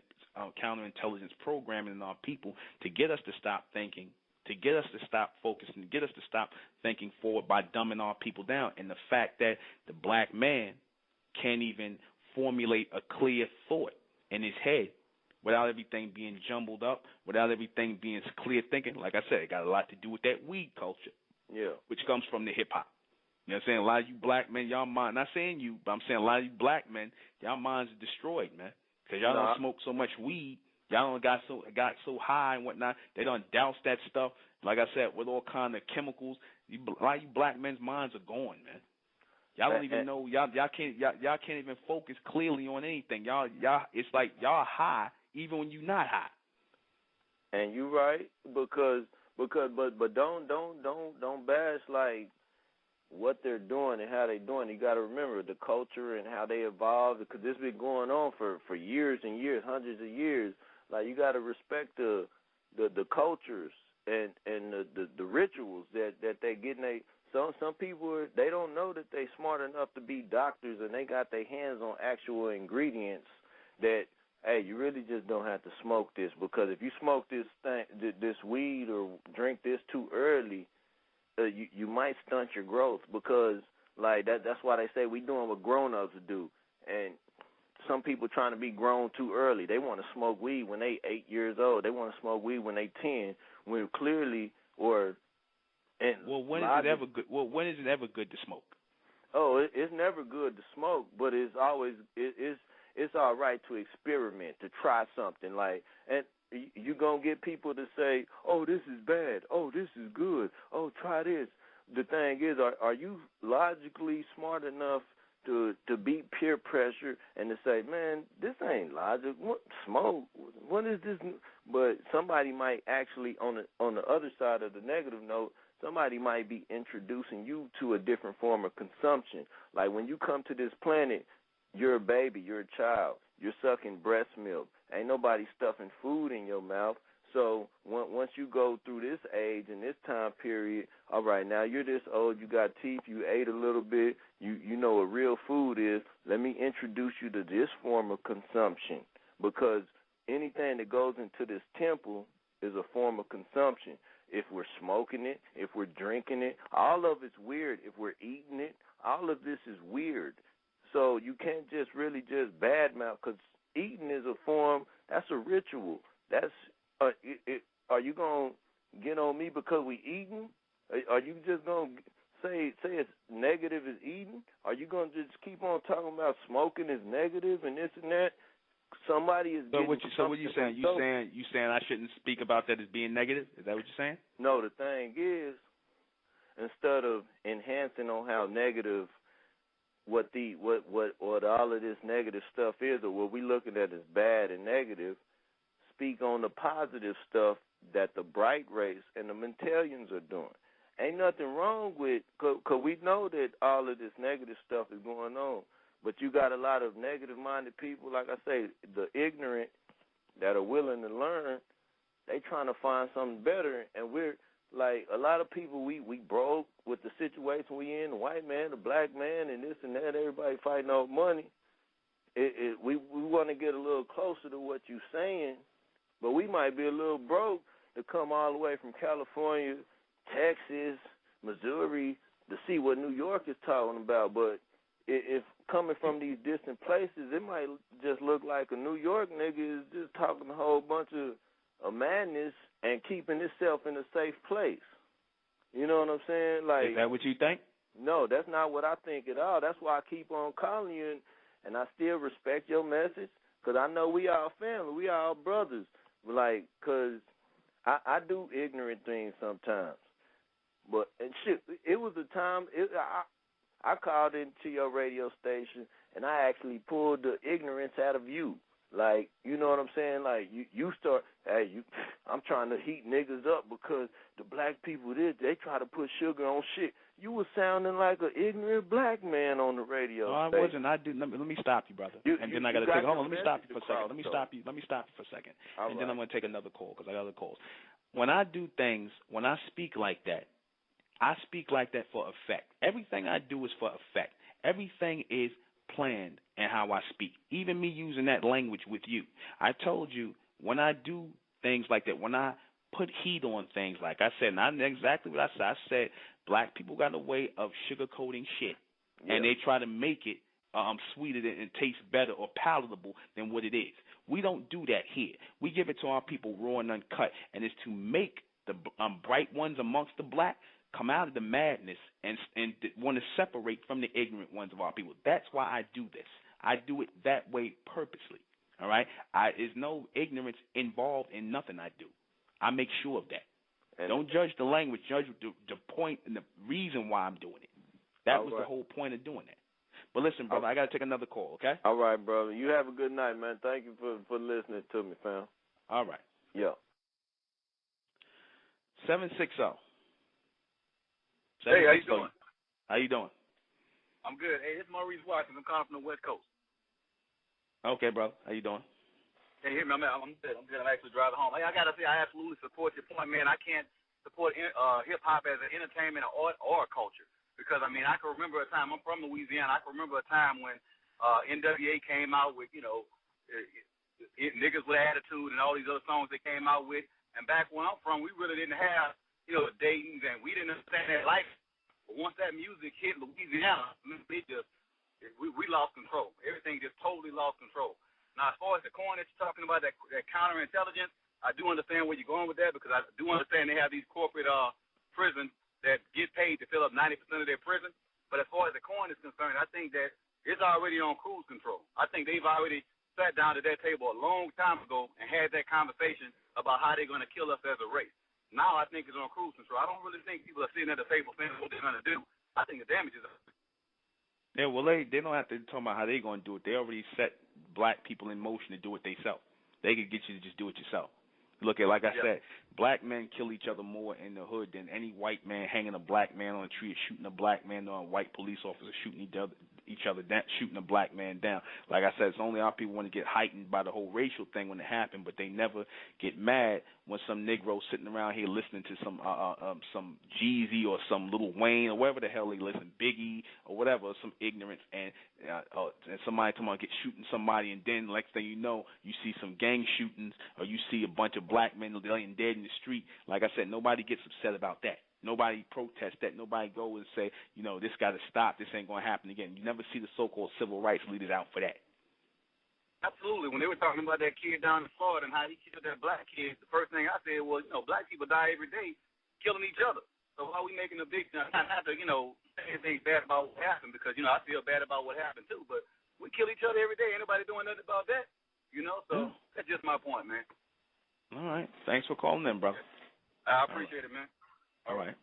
programming in our people to get us to stop thinking, to get us to stop focusing, to get us to stop thinking forward by dumbing our people down. And the fact that the black man can't even formulate a clear thought in his head without everything being jumbled up, without everything being clear thinking. Like I said, it got a lot to do with that weed culture, which comes from the hip-hop. You know what I'm saying? A lot of you black men, y'all mind, not saying you, but I'm saying a lot of you black men, y'all minds are destroyed, man. Because y'all don't smoke so much weed, y'all don't got so high and whatnot. They don't douse that stuff, like I said, with all kind of chemicals. A lot of you black men's minds are gone, man. Y'all don't even know. Y'all can't even focus clearly on anything. Y'all, it's like y'all high even when you're not high. And you right but don't bash like what they're doing and how they're doing. You got to remember the culture and how they evolved, because this has been going on for years and years, hundreds of years. Like, you got to respect the cultures and the rituals that they get. Some people, they don't know that they smart enough to be doctors, and they got their hands on actual ingredients that, hey, you really just don't have to smoke this, because if you smoke this weed or drink this too early, you might stunt your growth, because like that's why they say we doing what grown-ups do. And some people trying to be grown too early. They want to smoke weed when they 8 years old. They want to smoke weed when they 10. When clearly, when is it ever good to smoke? Oh, it's never good to smoke, but it's always it's all right to experiment, to try something. Like, and you gonna get people to say, "Oh, this is bad. Oh, this is good. Oh, try this." The thing is, are you logically smart enough to beat peer pressure and to say, "Man, this ain't logic. What smoke? What is this?" But somebody might actually, on the other side of the negative note, somebody might be introducing you to a different form of consumption. Like, when you come to this planet, you're a baby, you're a child, you're sucking breast milk. Ain't nobody stuffing food in your mouth. So once you go through this age and this time period, all right, now you're this old, you got teeth, you ate a little bit, you know what real food is. Let me introduce you to this form of consumption. because anything that goes into this temple is a form of consumption. If we're smoking it, if we're drinking it, all of it's weird. If we're eating it, all of this is weird. So you can't just really just badmouth, because eating is a form, that's a ritual. That's are you going to get on me because we eating? Are you just going to say it's negative as eating? Are you going to just keep on talking about smoking is negative and this and that? Somebody is getting So what you saying? You saying I shouldn't speak about that as being negative? Is that what you're saying? No, the thing is, instead of enhancing on how negative what all of this negative stuff is, or what we looking at as bad and negative, speak on the positive stuff that the bright race and the Mentalians are doing. Ain't nothing wrong with, because we know that all of this negative stuff is going on. But you got a lot of negative-minded people, like I say, the ignorant that are willing to learn. They trying to find something better, and we're like a lot of people. We broke with the situation we in. The white man, the black man, and this and that. Everybody fighting over money. We want to get a little closer to what you're saying, but we might be a little broke to come all the way from California, Texas, Missouri to see what New York is talking about, but if coming from these distant places, it might just look like a New York nigga is just talking a whole bunch of madness and keeping itself in a safe place. You know what I'm saying? Like, is that what you think? No, that's not what I think at all. That's why I keep on calling you, and I still respect your message, because I know we all family, we all brothers. Like, because I do ignorant things sometimes. But, and shit, it was a time, I called into your radio station, and I actually pulled the ignorance out of you. Like, you know what I'm saying? Like, you start, I'm trying to heat niggas up because the black people they try to put sugar on shit. You were sounding like an ignorant black man on the radio station. No, I wasn't. Let me stop you, brother. Then I got to take, hold on, let me stop you for a second. Let me stop you for a second. Then I'm going to take another call because I got other calls. When I do things, when I speak like that, I speak like that for effect. Everything I do is for effect. Everything is planned in how I speak. Even me using that language with you. I told you, when I do things like that, when I put heat on things, like I said, not exactly what I said. I said black people got a way of sugarcoating shit, and they try to make it sweeter and taste better or palatable than what it is. We don't do that here. We give it to our people raw and uncut, and it's to make the bright ones amongst the black come out of the madness and want to separate from the ignorant ones of our people. That's why I do this. I do it that way purposely. All right? There's no ignorance involved in nothing I do. I make sure of that. And don't judge the language. Judge the point and the reason why I'm doing it. That was the whole point of doing that. But listen, brother, I got to take another call, okay? All right, brother. You have a good night, man. Thank you for listening to me, fam. All right. Yeah. 760. Hey, how you doing? How you doing? I'm good. Hey, it's Maurice Watkins. I'm calling from the West Coast. Okay, bro. How you doing? Hey, hear me? I'm good. I'm actually driving home. Hey, I gotta say, I absolutely support your point, man. I can't support hip hop as an entertainment or art or a culture, because I mean, I can remember a time. I'm from Louisiana. I can remember a time when NWA came out with, you know, niggas with attitude and all these other songs they came out with. And back where I'm from, we really didn't have, you know, Dayton's, and we didn't understand that life. But once that music hit Louisiana, we lost control. Everything just totally lost control. Now, as far as the coin that you're talking about, that counterintelligence, I do understand where you're going with that, because I do understand they have these corporate prisons that get paid to fill up 90% of their prison. But as far as the coin is concerned, I think that it's already on cruise control. I think they've already sat down at that table a long time ago and had that conversation about how they're going to kill us as a race. Now I think it's on cruise control. I don't really think people are sitting at the table saying what they're going to do. I think the damage is. Yeah, well, they don't have to talk about how they're going to do it. They already set black people in motion to do it themselves. They could get you to just do it yourself. Look at, like I said, black men kill each other more in the hood than any white man hanging a black man on a tree or shooting a black man or a white police officer shooting each other down, shooting a black man down. Like I said, it's only our people want to get heightened by the whole racial thing when it happened, but they never get mad when some Negro sitting around here listening to some Jeezy or some Lil Wayne or whatever the hell they listen, Biggie or whatever, some ignorance, and somebody come on get shooting somebody, and then next thing you know, you see some gang shootings or you see a bunch of black men laying dead in the street. Like I said, nobody gets upset about that. Nobody protests that. Nobody go and say, this got to stop. This ain't going to happen again. You never see the so-called civil rights leaders out for that. Absolutely. When they were talking about that kid down in Florida and how he killed that black kid, the first thing I said was, black people die every day killing each other. So why are we making a big not to, say anything bad about what happened, because, I feel bad about what happened too, but we kill each other every day. Anybody doing nothing about that? So that's just my point, man. All right. Thanks for calling in, brother. I appreciate it, man. All right.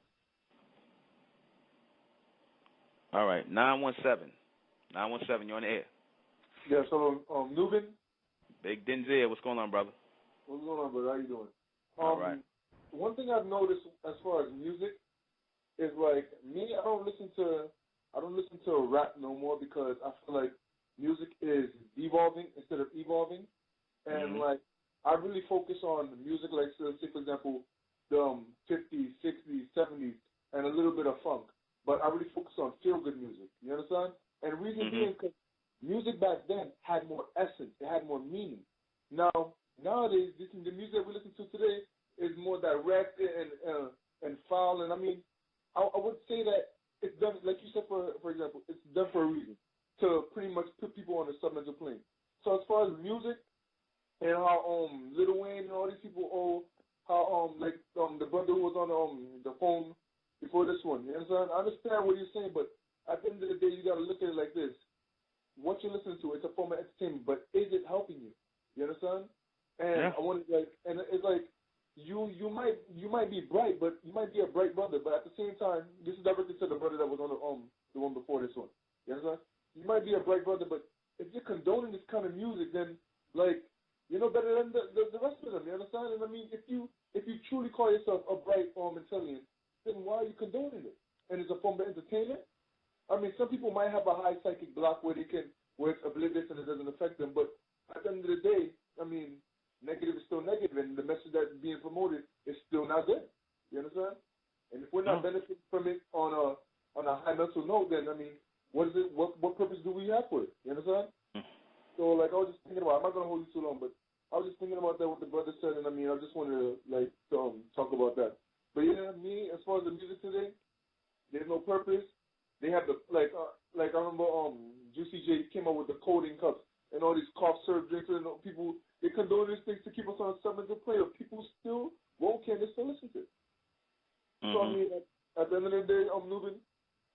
All right. 917. 917, you're on the air. Yeah, so, Nuben? Big Denzel, what's going on, brother? What's going on, brother? How you doing? All right. One thing I've noticed as far as music is, like, me, I don't listen to rap no more, because I feel like music is devolving instead of evolving. And, like, I really focus on music, like, say, for example, the 50s, 60s, 70s, and a little bit of funk. But I really focus on feel-good music. You understand? And the reason being, because music back then had more essence. It had more meaning. Nowadays, the music we listen to today is more direct and foul. And, I mean, I would say that it's done, like you said, for example, it's done for a reason, to pretty much put people on a submental plane. So as far as music and how Lil Wayne and all these people, how the brother who was on the phone before this one, you understand? I understand what you're saying, but at the end of the day, you got to look at it like this. What you're listening to, it's a form of entertainment, but is it helping you? You understand? And I want to, and it's like, you might be bright, but you might be a bright brother, but at the same time, this is directly to the brother that was on the one before this one. You understand? You might be a bright brother, but if you're condoning this kind of music, then, like, you're no better than the rest of them. You understand? And I mean, if you truly call yourself a bright intelligent, then why are you condoning it? And it's a form of entertainment. I mean, some people might have a high psychic block where it's oblivious and it doesn't affect them, but at the end of the day, I mean, negative is still negative, and the message that's being promoted is still not there. You understand? And if we're not benefiting from it on a high mental note, then I mean, what is it? What purpose do we have for it? You understand? So, like, I was just thinking about, I'm not gonna hold you too long, but I was just thinking about that what the brother said, and I mean, I just wanted to talk about that. But yeah, me, as far as the music today, there's no purpose. They have the like I remember Juicy J came up with the codeine cups and all these cough syrup drinks, and people, they condone these things to keep us on a submental plane. People still won't care. They still listen to it. So I mean, at the end of the day, Nuben,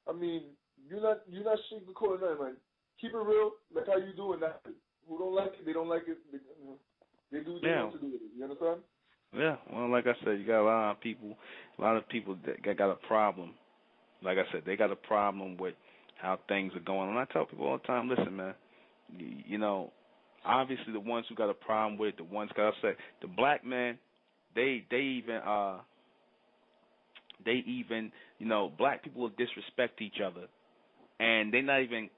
I mean, you're not sugarcoating nothing, man. Keep it real, like how you do, and that's it. Who don't like it, they don't like it. They do what they want to do with it. You understand? Yeah. Well, like I said, you got a lot of people that got a problem. Like I said, they got a problem with how things are going. And I tell people all the time, listen, man, obviously the ones who got a problem with it, the ones, cause I said, the black man, they even, black people disrespect each other, and they're not even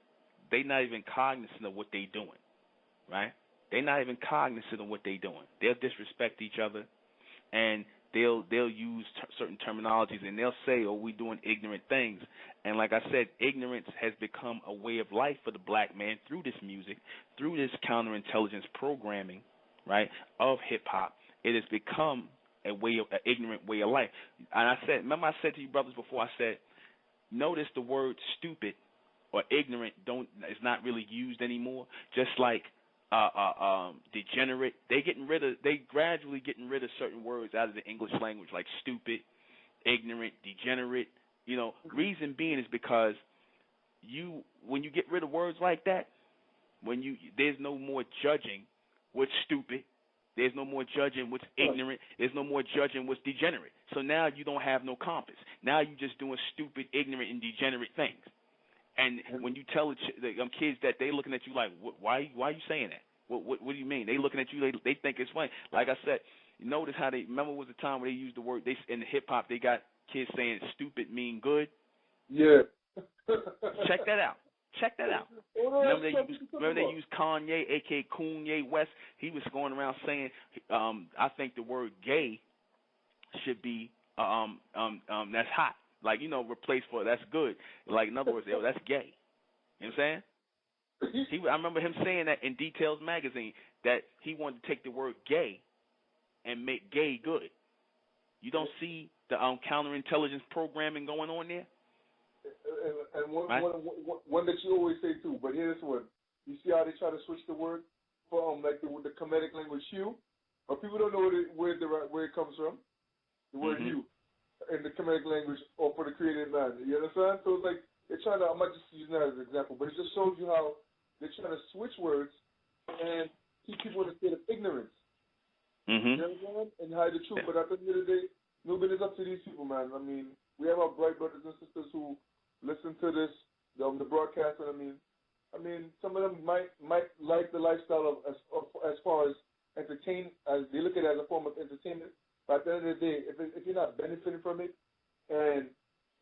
cognizant of what they're doing, right? They're not even cognizant of what they're doing. They'll disrespect each other, and they'll use certain terminologies, and they'll say, "Oh, we're doing ignorant things." And like I said, ignorance has become a way of life for the black man through this music, through this counterintelligence programming, right, of hip hop. It has become an ignorant way of life. And I said to you brothers before, I said, notice the word stupid or ignorant is not really used anymore. Just like degenerate, they gradually getting rid of certain words out of the English language, like stupid, ignorant, degenerate. Reason being is because when you get rid of words like that, there's no more judging what's stupid. There's no more judging what's ignorant. There's no more judging what's degenerate. So now you don't have no compass. Now you're just doing stupid, ignorant, and degenerate things. And when you tell the kids that, they looking at you like, why are you saying that? What do you mean? They looking at you, they think it's funny. Like I said, notice how remember was a time where they used the word, in the hip-hop, they got kids saying stupid mean good? Yeah. Check that out. Check that out. Remember they used Kanye, a.k.a. Kanye West. He was going around saying, I think the word gay should be that's hot. Like, replaced for that's good. Like, in other words, that's gay. You know what I'm saying? I remember him saying that in Details magazine, that he wanted to take the word gay and make gay good. You don't see the counterintelligence programming going on there? And one, right? one that you always say too, but here's one. You see how they try to switch the word from like the Kemetic language hue? But people don't know where it comes from. The word hue in the Kemetic language or for the creative man. You understand? So it's like they're trying to, I'm not just using that as an example, but it just shows you how they're trying to switch words and keep people in a state of ignorance. You understand? And hide the truth. But at the end of the day, nobody is up to these people, man. I mean, we have our bright brothers and sisters who listen to this, the broadcast, and I mean, some of them might like the lifestyle of as far as entertain, as they look at it as a form of entertainment. But at the end of the day, if you're not benefiting from it, and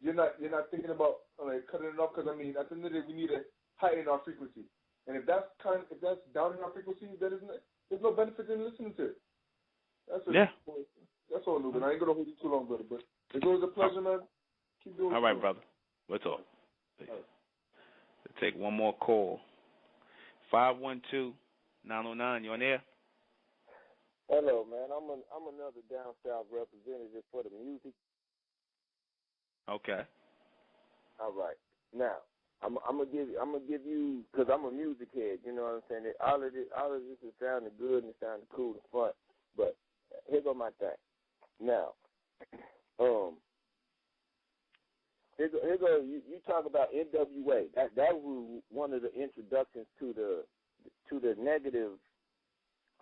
you're not thinking about like cutting it off, because I mean, at the end of the day, we need to heighten our frequency. And if that's down in our frequency, there's no benefit in listening to it. That's all, Nuben. I ain't gonna hold you too long, brother. But it was a pleasure, man. Keep doing it. All right, brother. We'll talk. Right. Let's take one more call. 512-909. You on air? Hello, man. I'm another down south representative for the music. Okay. All right. Now, I'm gonna give you because I'm a music head. You know what I'm saying? All of this is sounding good and it sounding cool and fun. But here go my thing. Now, here go. You talk about NWA. That was one of the introductions to the negative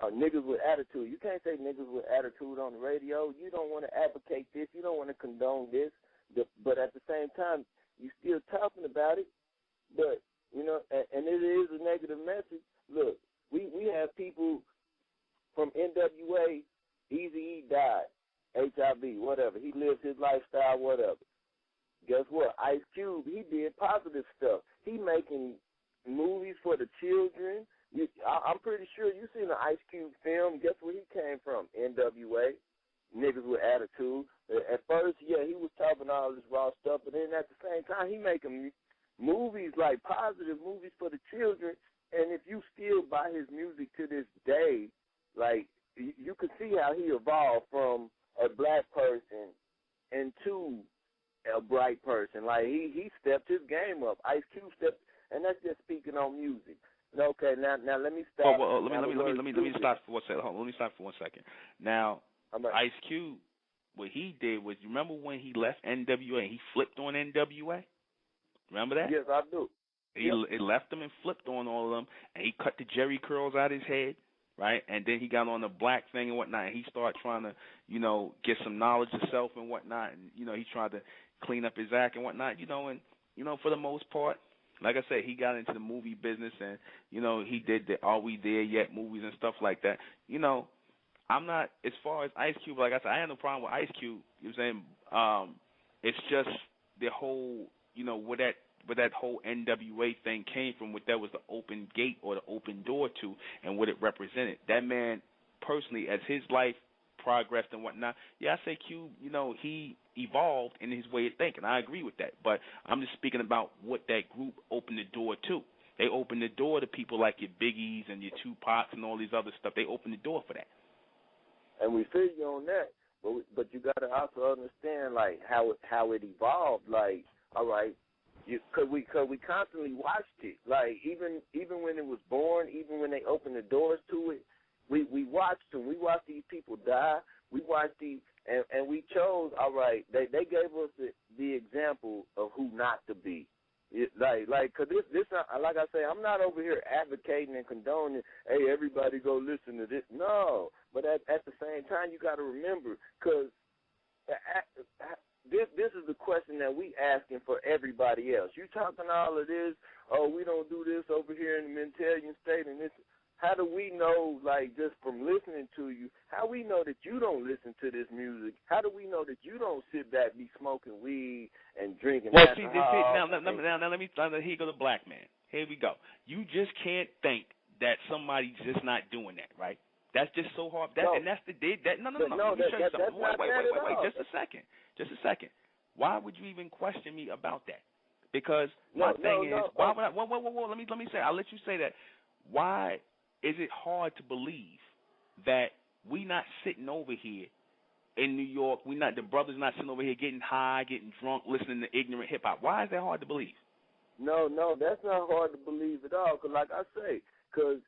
niggas with attitude. You can't say niggas with attitude on the radio. You don't want to advocate this. You don't want to condone this. But at the same time, you still talking about it. But and it is a negative message. Look, we have people from NWA. Eazy-E died, HIV, whatever. He lived his lifestyle, whatever. Guess what? Ice Cube, he did positive stuff. He making movies for the children. I'm pretty sure you seen the Ice Cube film. Guess where he came from? NWA, niggas with attitude. At first, he was talking all this raw stuff, but then at the same time, he making movies like positive movies for the children. And if you still buy his music to this day, like, you could see how he evolved from a black person into a bright person. Like, he stepped his game up. Ice Cube stepped, and that's just speaking on music. Okay, now let me stop. Let me stop for 1 second. Hold on, let me stop for 1 second. Now, Ice Cube, what he did was, you remember when he left NWA and he flipped on NWA? Remember that? Yes, I do. He left them and flipped on all of them, and he cut the Jerry curls out of his head. Right, and then he got on the black thing and whatnot, and he started trying to, get some knowledge of self and whatnot, and, he tried to clean up his act and whatnot, and, for the most part, like I said, he got into the movie business, and, he did the Are We There Yet movies and stuff like that. I'm not, as far as Ice Cube, like I said, I have no problem with Ice Cube, you know what I'm saying? It's just the whole, where that whole NWA thing came from, what that was the open gate or the open door to, and what it represented. That man, personally, as his life progressed and whatnot, I say Cube, he evolved in his way of thinking. I agree with that. But I'm just speaking about what that group opened the door to. They opened the door to people like your Biggies and your Tupacs and all these other stuff. They opened the door for that. And we feel you on that. But you got to also understand, like, how it evolved. Like, all right, Because we constantly watched it. Like, even when it was born, even when they opened the doors to it, we watched them. We watched these people die. We watched these, and we chose, all right, they gave us the example of who not to be. Because this, like I say, I'm not over here advocating and condoning, hey, everybody go listen to this. No. But at the same time, you got to remember, because this is the question that we asking for everybody else. You talking all of this, we don't do this over here in the Mentalian state and this. How do we know, like, just from listening to you, how we know that you don't listen to this music? How do we know that you don't sit back, be smoking weed and drinking alcohol? Well, see, now let me, here go the black man. Here we go. You just can't think that somebody's just not doing that, right? That's just so hard. No. Let me show you something. Wait. Just a second. Why would you even question me about that? Because my thing is, why would I? Whoa. Let me say. I'll let you say that. Why is it hard to believe that we not sitting over here in New York? The brothers not sitting over here getting high, getting drunk, listening to ignorant hip hop. Why is that hard to believe? No, that's not hard to believe at all. Cause like I say, cause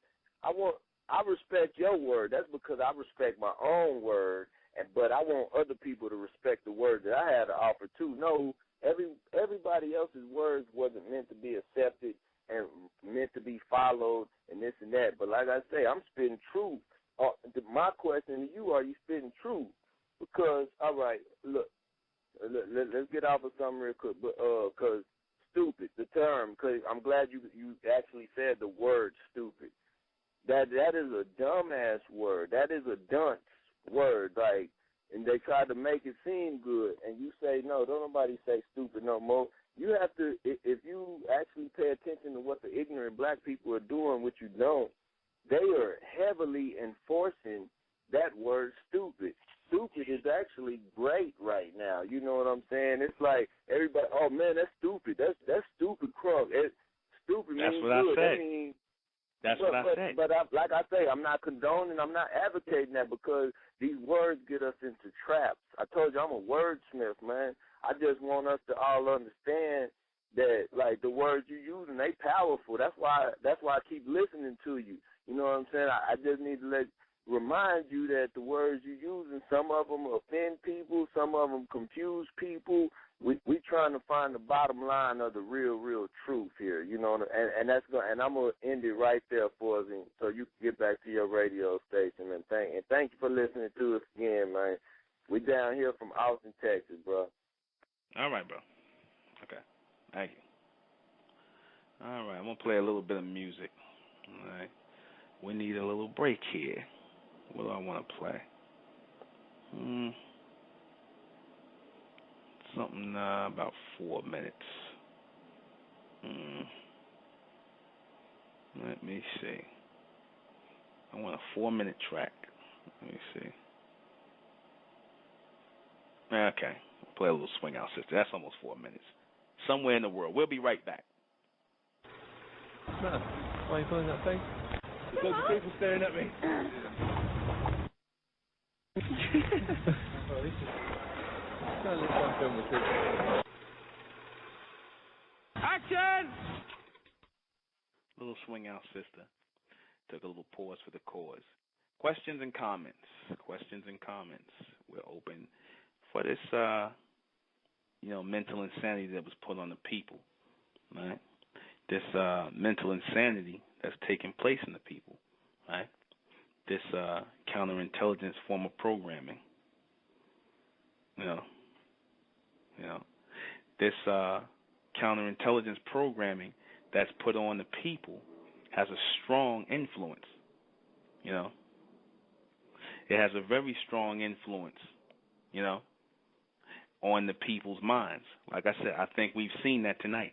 I respect your word. That's because I respect my own word, but I want other people to respect the word that I had to offer too. No, everybody else's words wasn't meant to be accepted and meant to be followed and this and that. But like I say, I'm spitting truth. My question to you, are you spitting truth? Because, all right, look, let's get off of something real quick. Because stupid, the term, because I'm glad you actually said the word stupid. That is a dumbass word. That is a dunce word, like, and they try to make it seem good, and you say, no, don't nobody say stupid no more. You have to, if you actually pay attention to what the ignorant black people are doing, which you don't, they are heavily enforcing that word stupid. Stupid is actually great right now. You know what I'm saying? It's like everybody, oh, man, that's stupid. That's stupid crunk. Stupid means good. That's what I said. But like I say, I'm not condoning, I'm not advocating that because these words get us into traps. I told you I'm a wordsmith, man. I just want us to all understand that, like, the words you use, and they powerful. That's why I keep listening to you. You know what I'm saying? I just need to remind you that the words you use, and some of them offend people, some of them confuse people. We trying to find the bottom line of the real truth here, you know, and that's going. And I'm gonna end it right there for us, so you can get back to your radio station. And thank you for listening to us again, man. We down here from Austin, Texas, bro. All right, bro. Okay, thank you. All right, I'm gonna play a little bit of music. All right, we need a little break here. What do I want to play? Something about 4 minutes. Let me see. I want a 4-minute track. Let me see. Okay. Play a little Swing Out Sister. That's almost 4 minutes. Somewhere in the world. We'll be right back. Man, why are you pulling that face? Because the people staring at me. Action! Little Swing Out Sister. Took a little pause for the cause. Questions and comments. We're open for this, mental insanity that was put on the people, right? This mental insanity that's taking place in the people, right? This counterintelligence form of programming. This counterintelligence programming that's put on the people has a strong influence. It has a very strong influence, on the people's minds. Like I said, I think we've seen that tonight.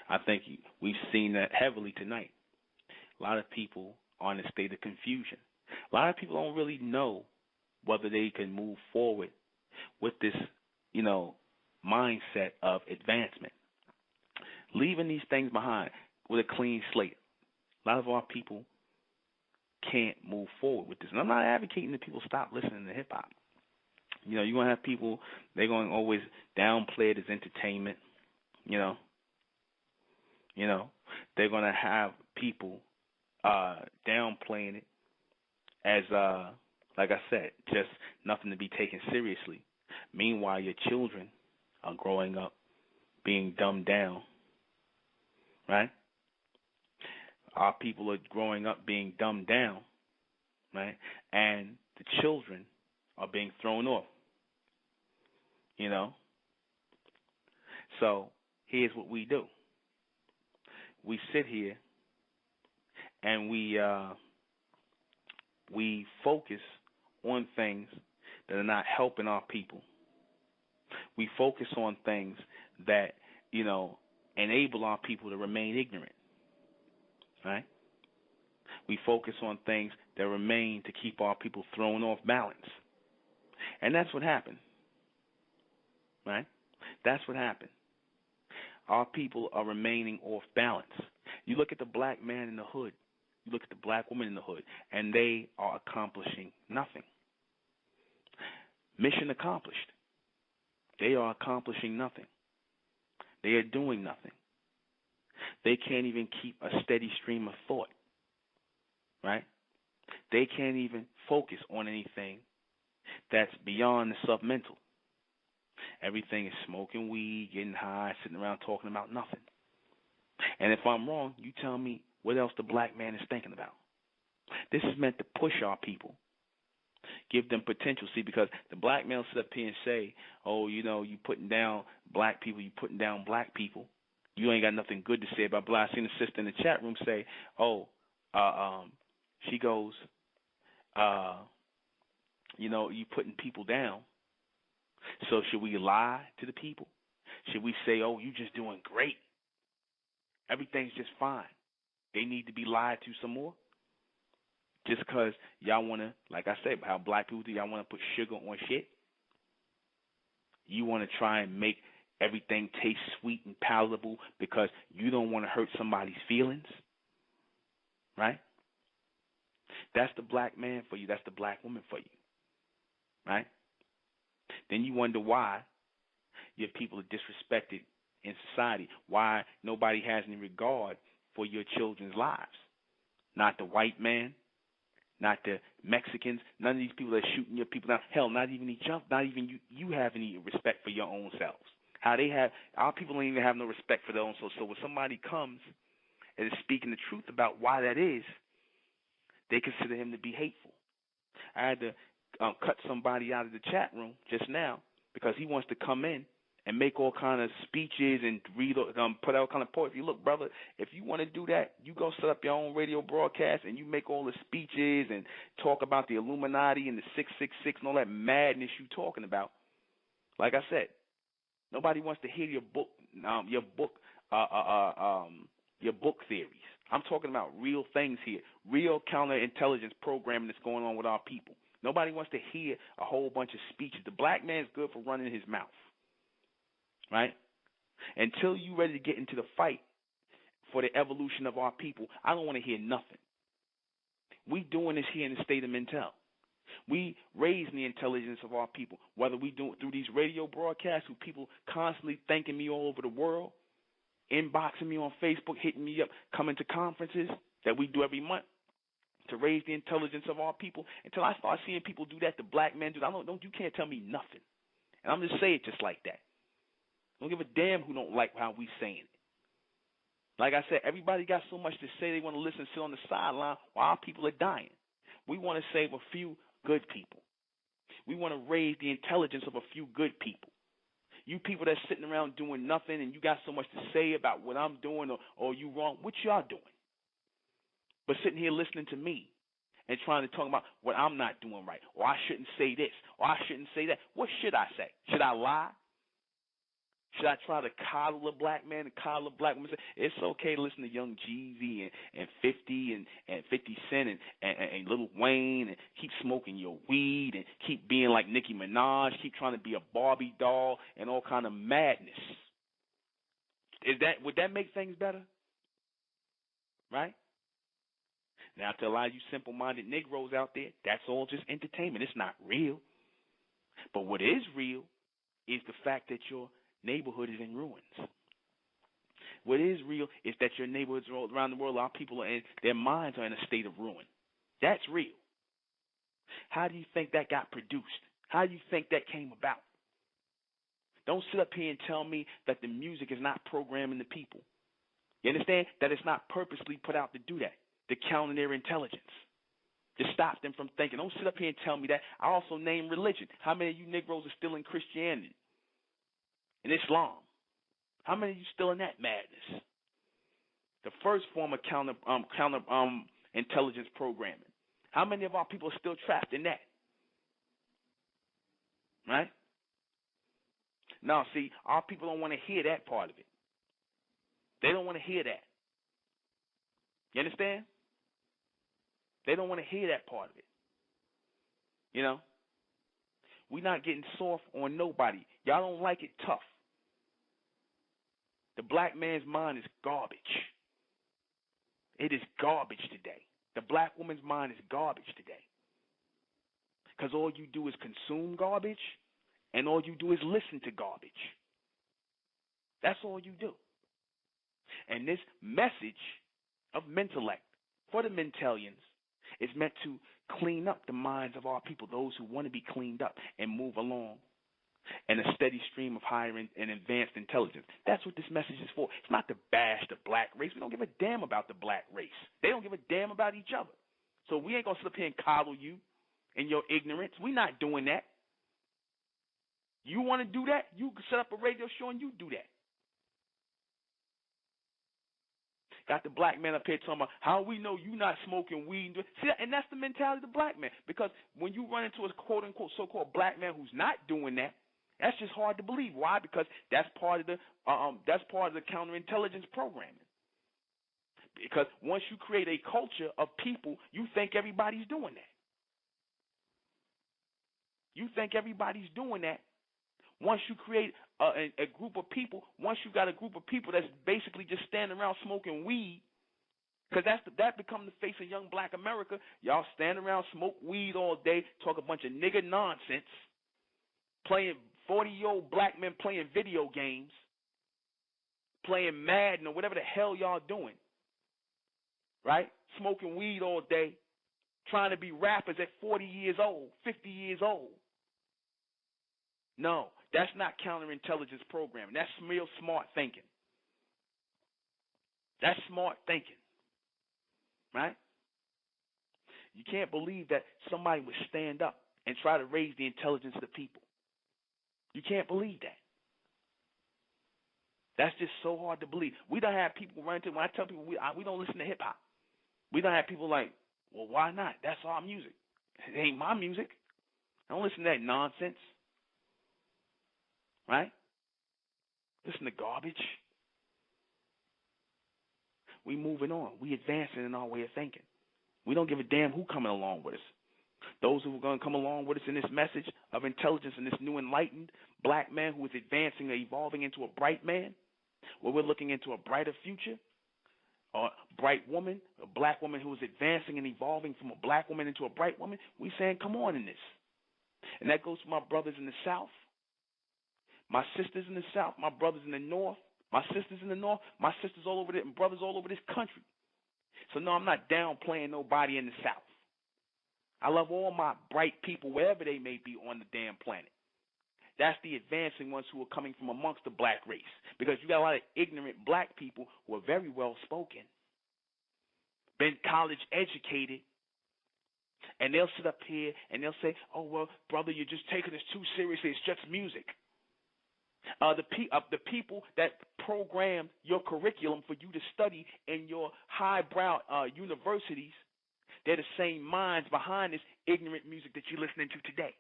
I think we've seen that heavily tonight. A lot of people are in a state of confusion. A lot of people don't really know whether they can move forward with this, mindset of advancement. Leaving these things behind with a clean slate. A lot of our people can't move forward with this. And I'm not advocating that people stop listening to hip-hop. You're going to have people, they're going to always downplay it as entertainment. They're going to have people downplaying it as, like I said, just nothing to be taken seriously. Meanwhile, your children are growing up being dumbed down, right? Our people are growing up being dumbed down, right? And the children are being thrown off, So here's what we do. We sit here and we focus on things that are not helping our people. We focus on things that enable our people to remain ignorant, right? We focus on things that remain to keep our people thrown off balance. And that's what happened, right? That's what happened. Our people are remaining off balance. You look at the black man in the hood, you look at the black woman in the hood, and they are accomplishing nothing. Mission accomplished. They are accomplishing nothing. They are doing nothing. They can't even keep a steady stream of thought, right? They can't even focus on anything that's beyond the submental. Everything is smoking weed, getting high, sitting around talking about nothing. And if I'm wrong, you tell me what else the black man is thinking about. This is meant to push our people, give them potential. See, because the black man will sit up here and say, oh, you putting down black people, you putting down black people. You ain't got nothing good to say about black. I seen a sister in the chat room say, she goes, you putting people down. So should we lie to the people? Should we say, oh, you just doing great? Everything's just fine. They need to be lied to some more? Just because y'all want to, like I said, how black people do, y'all want to put sugar on shit? You want to try and make everything taste sweet and palatable because you don't want to hurt somebody's feelings? Right? That's the black man for you. That's the black woman for you. Right? Then you wonder why your people are disrespected in society, why nobody has any regard for your children's lives. Not the white man, not the Mexicans, none of these people that are shooting your people down. Hell, not even each other, not even you have any respect for your own selves. Our people don't even have no respect for their own selves. So when somebody comes and is speaking the truth about why that is, they consider him to be hateful. I had to cut somebody out of the chat room just now because he wants to come in and make all kind of speeches and read, put out kind of poetry. Look, brother, if you want to do that, you go set up your own radio broadcast and you make all the speeches and talk about the Illuminati and the 666 and all that madness you talking about. Like I said, nobody wants to hear your book theories. I'm talking about real things here, real counterintelligence programming that's going on with our people. Nobody wants to hear a whole bunch of speeches. The black man's good for running his mouth, right? Until you're ready to get into the fight for the evolution of our people, I don't want to hear nothing. We doing this here in the state of Mentel. We raising the intelligence of our people, whether we do it through these radio broadcasts with people constantly thanking me all over the world, inboxing me on Facebook, hitting me up, coming to conferences that we do every month to raise the intelligence of our people. Until I start seeing people do that, the black men do that, you can't tell me nothing. And I'm just saying it just like that. Don't give a damn who don't like how we saying it. Like I said, everybody got so much to say they want to listen, sit on the sideline while our people are dying. We want to save a few good people. We want to raise the intelligence of a few good people. You people that's sitting around doing nothing and you got so much to say about what I'm doing or you wrong, what y'all doing? But sitting here listening to me and trying to talk about what I'm not doing right, or I shouldn't say this, or I shouldn't say that. What should I say? Should I lie? Should I try to coddle a black man and coddle a black woman? It's okay to listen to Young Jeezy and 50 and 50 Cent and Lil Wayne and keep smoking your weed and keep being like Nicki Minaj, keep trying to be a Barbie doll and all kind of madness. Would that make things better? Right? Now, to a lot of you simple-minded Negroes out there, that's all just entertainment. It's not real. But what is real is the fact that your neighborhood is in ruins. What is real is that your neighborhoods all around the world, our people, their minds are in a state of ruin. That's real. How do you think that got produced? How do you think that came about? Don't sit up here and tell me that the music is not programming the people. You understand? That it's not purposely put out to do that, to counter their intelligence, to stop them from thinking. Don't sit up here and tell me that. I also name religion. How many of you Negroes are still in Christianity and Islam? How many of you still in that madness? The first form of counter intelligence programming. How many of our people are still trapped in that? Right? Now, see, our people don't want to hear that part of it. They don't want to hear that. You understand? They don't want to hear that part of it. You know? We're not getting soft on nobody. Y'all don't like it tough. The black man's mind is garbage. It is garbage today. The black woman's mind is garbage today. Because all you do is consume garbage, and all you do is listen to garbage. That's all you do. And this message of Mentellect for the Mentellians is meant to clean up the minds of our people, those who want to be cleaned up and move along in a steady stream of higher and advanced intelligence. That's what this message is for. It's not to bash the black race. We don't give a damn about the black race. They don't give a damn about each other. So we ain't going to sit up here and coddle you in your ignorance. We're not doing that. You want to do that? You can set up a radio show and you do that. Got the black man up here talking about how we know you not smoking weed. See, and that's the mentality of the black man. Because when you run into a quote-unquote so-called black man who's not doing that, that's just hard to believe. Why? Because that's part of the counterintelligence programming. Because once you create a culture of people, you think everybody's doing that. You think everybody's doing that. Once you create a group of people, once you got a group of people that's basically just standing around smoking weed, because that become the face of young black America. Y'all stand around, smoke weed all day, talk a bunch of nigga nonsense, playing 40-year-old black men playing video games, playing Madden or whatever the hell y'all doing, right? Smoking weed all day, trying to be rappers at 40 years old, 50 years old. No, that's not counterintelligence programming. That's real smart thinking. That's smart thinking, right? You can't believe that somebody would stand up and try to raise the intelligence of the people. You can't believe that. That's just so hard to believe. We don't have people run to, when I tell people we don't listen to hip-hop, we don't have people like, well, why not? That's our music. It ain't my music. I don't listen to that nonsense. Right? Listen to garbage. We moving on. We advancing in our way of thinking. We don't give a damn who coming along with us. Those who are going to come along with us in this message of intelligence and this new enlightened black man who is advancing and evolving into a bright man, where we're looking into a brighter future, or a bright woman, a black woman who is advancing and evolving from a black woman into a bright woman, we saying come on in this. And that goes for my brothers in the South, my sisters in the South, my brothers in the North, my sisters in the North, my sisters all over there, and brothers all over this country. So no, I'm not downplaying nobody in the South. I love all my bright people wherever they may be on the damn planet. That's the advancing ones who are coming from amongst the black race. Because you got a lot of ignorant black people who are very well spoken, been college educated, and they'll sit up here and they'll say, oh, well, brother, you're just taking this too seriously. It's just music. The people that programmed your curriculum for you to study in your highbrow universities, they're the same minds behind this ignorant music that you're listening to today.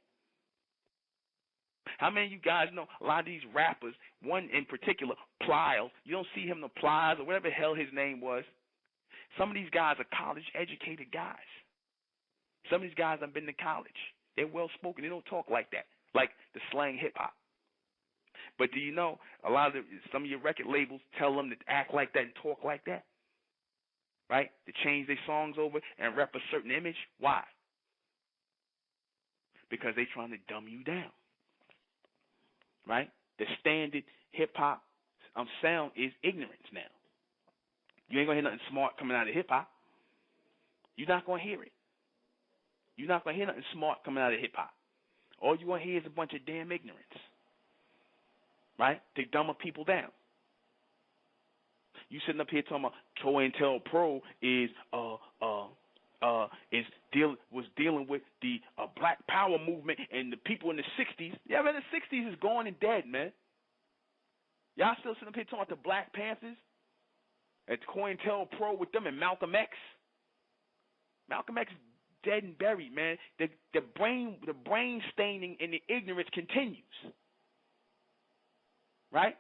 How many of you guys know a lot of these rappers, one in particular, Pliles, you don't see him, the Plies or whatever the hell his name was. Some of these guys are college-educated guys. Some of these guys have been to college. They're well-spoken. They don't talk like that, like the slang hip-hop. But do you know some of your record labels tell them to act like that and talk like that, right? To change their songs over and rep a certain image. Why? Because they're trying to dumb you down, right? The standard hip-hop sound is ignorance now. You ain't going to hear nothing smart coming out of hip-hop. You're not going to hear it. You're not going to hear nothing smart coming out of hip-hop. All you're going to hear is a bunch of damn ignorance, right? To dumb people down. You sitting up here talking about COINTELPRO was dealing with the Black Power movement and the people in the 60s. Yeah, man, the 60s is gone and dead, man. Y'all still sitting up here talking about the Black Panthers at COINTELPRO with them and Malcolm X. Malcolm X is dead and buried, man. The brain staining and the ignorance continues. Right?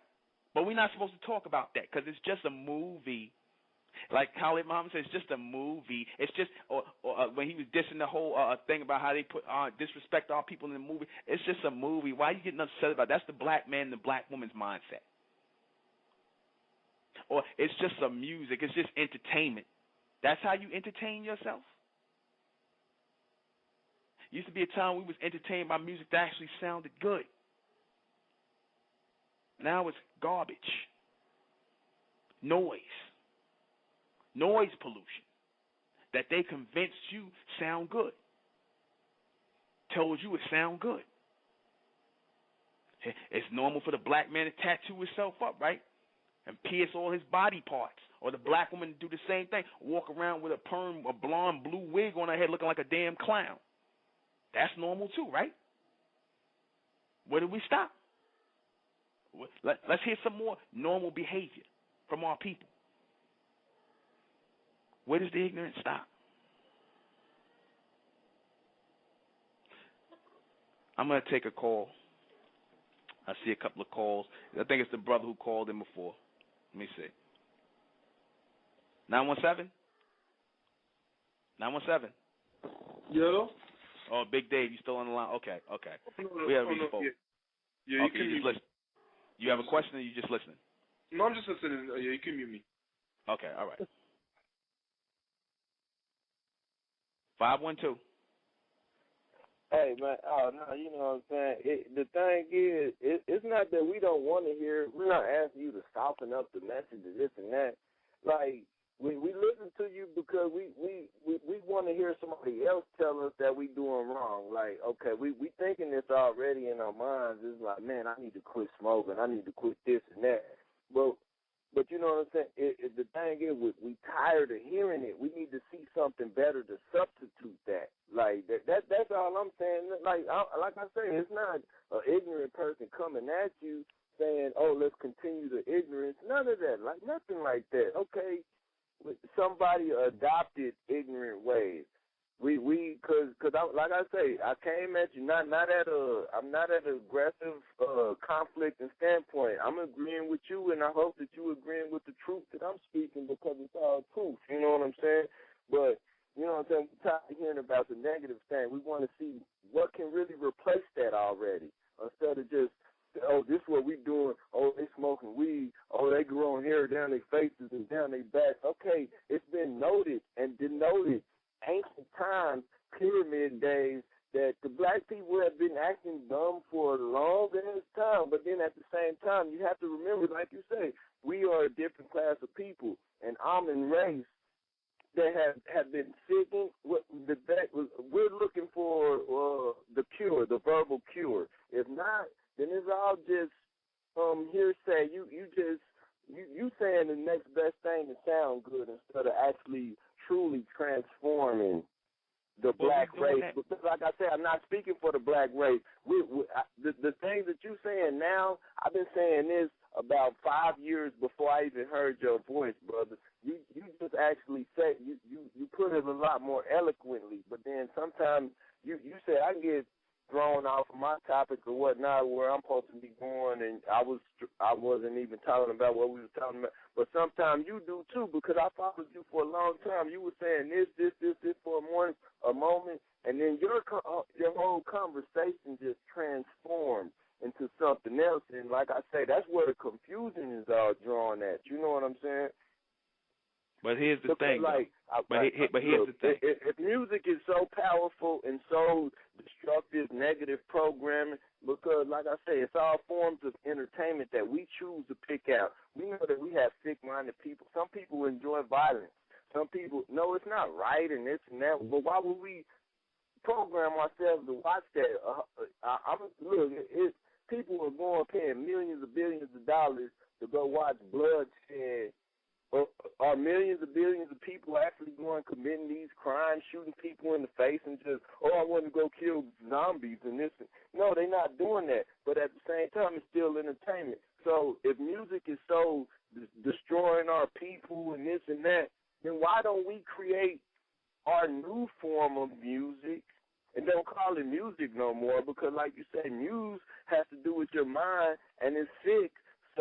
But we're not supposed to talk about that because it's just a movie. Like Khalid Muhammad said, it's just a movie. It's just, or when he was dissing the whole thing about how they put disrespect our people in the movie. It's just a movie. Why are you getting upset about that? That's the black man and the black woman's mindset. Or it's just some music. It's just entertainment. That's how you entertain yourself? Used to be a time we was entertained by music that actually sounded good. Now it's garbage. Noise pollution that they convinced you sound good. Told you it sound good. It's normal for the black man to tattoo himself up, right? And pierce all his body parts. Or the black woman to do the same thing. Walk around with a blonde blue wig on her head looking like a damn clown. That's normal too, right? Where do we stop? Let's hear some more normal behavior from our people. Where does the ignorance stop? I'm going to take a call. I see a couple of calls. I think it's the brother who called in before. Let me see. 917? 917? Yo? Oh, Big Dave, you still on the line? Okay. No, We have reached folks. Yeah, okay, you just listen. You have a question or you just listening? No, I'm just listening. Yeah, you can mute me. Okay, all right. 512. Hey, man, oh, no, you know what I'm saying? The thing is, it's not that we don't want to hear. We're not asking you to soften up the message of this and that. Like, we listen to you because we want to hear somebody else tell us that we doing wrong. Like, okay, we thinking this already in our minds. It's like, man, I need to quit smoking. I need to quit this and that. But you know what I'm saying? The thing is, we tired of hearing it. We need to see something better to substitute that. Like that's all I'm saying. Like I say, it's not an ignorant person coming at you saying, "Oh, let's continue the ignorance." None of that. Like nothing like that. Okay, somebody adopted ignorant ways. Cause like I say, I came at you I'm not at an aggressive conflict and standpoint. I'm agreeing with you, and I hope that you agreeing with the truth that I'm speaking because it's all truth. You know what I'm saying? But you know what I'm saying? We're tired of hearing about the negative thing. We want to see what can really replace that already, instead of just, oh, this is what we doing. Oh, they smoking weed. Oh, they growing hair down their faces and down their backs. Okay, it's been noted and denoted. Ancient times, pyramid days, that the black people have been acting dumb for a long ass time. But then at the same time, you have to remember, like you say, we are a different class of people, an almond race that have been seeking. We're looking for the cure, the verbal cure. If not, then it's all just hearsay. You saying the next best thing to sound good instead of actually truly transforming the black race. Because like I said, I'm not speaking for the black race. The things that you're saying now, I've been saying this about 5 years before I even heard your voice, brother. You just actually say, you put it a lot more eloquently, but then sometimes you say I get thrown off of my topic or whatnot, where I'm supposed to be going, and I wasn't even talking about what we were talking about. But sometimes you do too, because I followed you for a long time. You were saying this for a moment, and then your whole conversation just transformed into something else. And like I say, that's where the confusion is all drawn at. You know what I'm saying? But here's the thing. Here's the thing. If music is so powerful and so destructive, negative programming, because, like I say, it's all forms of entertainment that we choose to pick out. We know that we have sick-minded people. Some people enjoy violence. Some people, no, it's not right and this and that. But why would we program ourselves to watch that? People are going paying millions of billions of dollars to go watch bloodshed. Are millions of billions of people actually going committing these crimes, shooting people in the face and just, I want to go kill zombies and this? No, they're not doing that. But at the same time, it's still entertainment. So if music is so destroying our people and this and that, then why don't we create our new form of music and don't call it music no more? Because like you say, muse has to do with your mind and it's sick.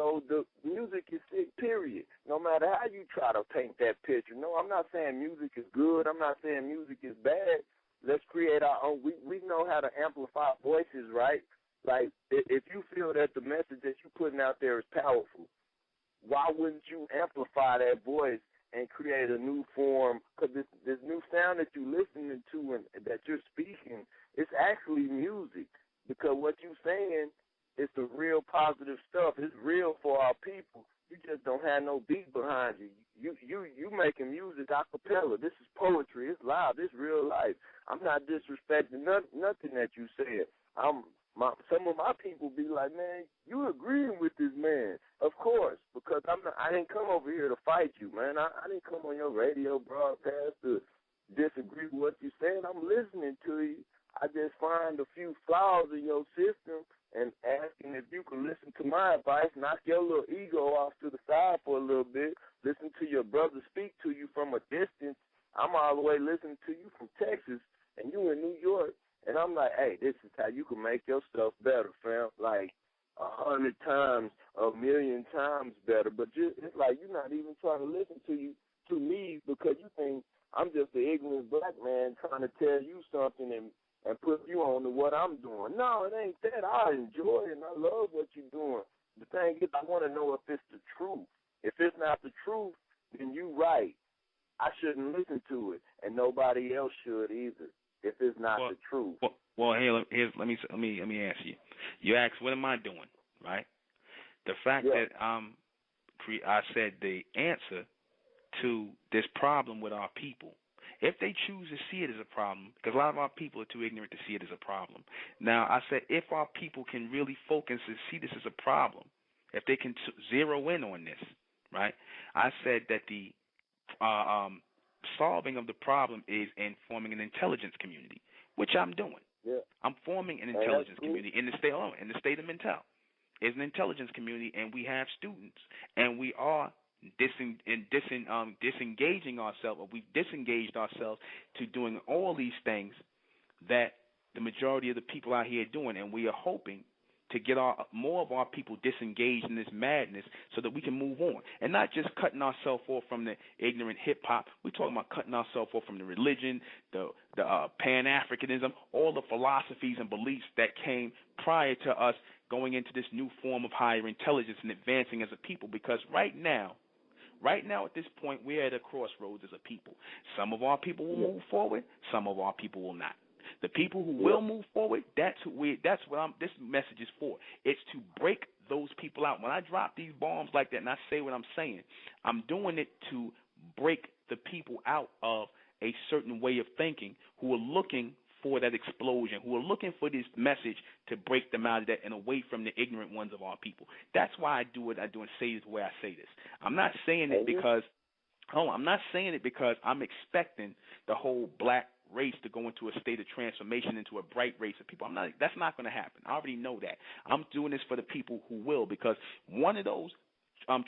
So the music is sick, period. No matter how you try to paint that picture. No, I'm not saying music is good. I'm not saying music is bad. Let's create our own. We know how to amplify voices, right? Like, if you feel that the message that you're putting out there is powerful, why wouldn't you amplify that voice and create a new form? Because this new sound that you're listening to and that you're speaking, it's actually music. Because what you're saying is the real positive stuff. It's real for our people. You just don't have no beat behind you. You making music a cappella. This is poetry. It's live. It's real life. I'm not disrespecting nothing that you said. Some of my people be like, man, you agreeing with this man. Of course, because I didn't come over here to fight you, man. I didn't come on your radio broadcast to disagree with what you said. I'm listening to you. I just find a few flaws in your system and asking if you can listen to my advice, knock your little ego off to the side for a little bit, listen to your brother speak to you from a distance. I'm all the way listening to you from Texas, and you in New York, and I'm like, hey, this is how you can make your stuff better, fam. Like 100 times, 1,000,000 times better. But it's like you're not even trying to listen to me because you think I'm just an ignorant black man trying to tell you something and put you on to what I'm doing. No, it ain't that. I enjoy it, and I love what you're doing. The thing is, I want to know if it's the truth. If it's not the truth, then you right. I shouldn't listen to it, and nobody else should either, if it's not the truth. Well, let me ask you. You asked, what am I doing, right? The fact that I said the answer to this problem with our people, if they choose to see it as a problem, because a lot of our people are too ignorant to see it as a problem. Now, I said if our people can really focus and see this as a problem, if they can zero in on this, right, I said that the solving of the problem is in forming an intelligence community, which I'm doing. Yeah. I'm forming an intelligence community in the state of Mental. It's an intelligence community, and we have students, and we are disengaging ourselves, or we've disengaged ourselves to doing all these things that the majority of the people out here are doing, and we are hoping to get more of our people disengaged in this madness so that we can move on, and not just cutting ourselves off from the ignorant hip-hop. We're talking about cutting ourselves off from the religion, the Pan-Africanism, all the philosophies and beliefs that came prior to us going into this new form of higher intelligence and advancing as a people, because right now at this point, we're at a crossroads as a people. Some of our people will move forward, some of our people will not. The people who will move forward, that's what this message is for. It's to break those people out. When I drop these bombs like that and I say what I'm saying, I'm doing it to break the people out of a certain way of thinking who are looking for that explosion, who are looking for this message to break them out of that and away from the ignorant ones of our people. That's why I do what I do and say it the way I say this. I'm not saying it because I'm expecting the whole black race to go into a state of transformation into a bright race of people. That's not going to happen. I already know that. I'm doing this for the people who will, because one of those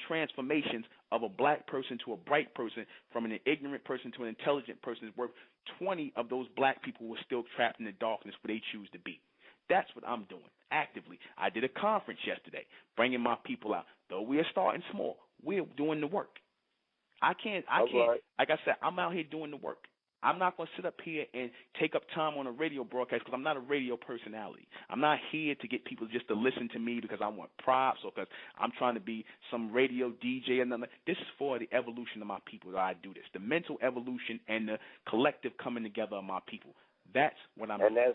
transformations of a black person to a bright person, from an ignorant person to an intelligent person, is worth 20 of those black people who are still trapped in the darkness where they choose to be. That's what I'm doing actively. I did a conference yesterday, bringing my people out. Though we are starting small, we're doing the work. I can't. Like I said, I'm out here doing the work. I'm not going to sit up here and take up time on a radio broadcast because I'm not a radio personality. I'm not here to get people just to listen to me because I want props or because I'm trying to be some radio DJ or nothing. This is for the evolution of my people that I do this, the mental evolution and the collective coming together of my people. That's what I'm doing.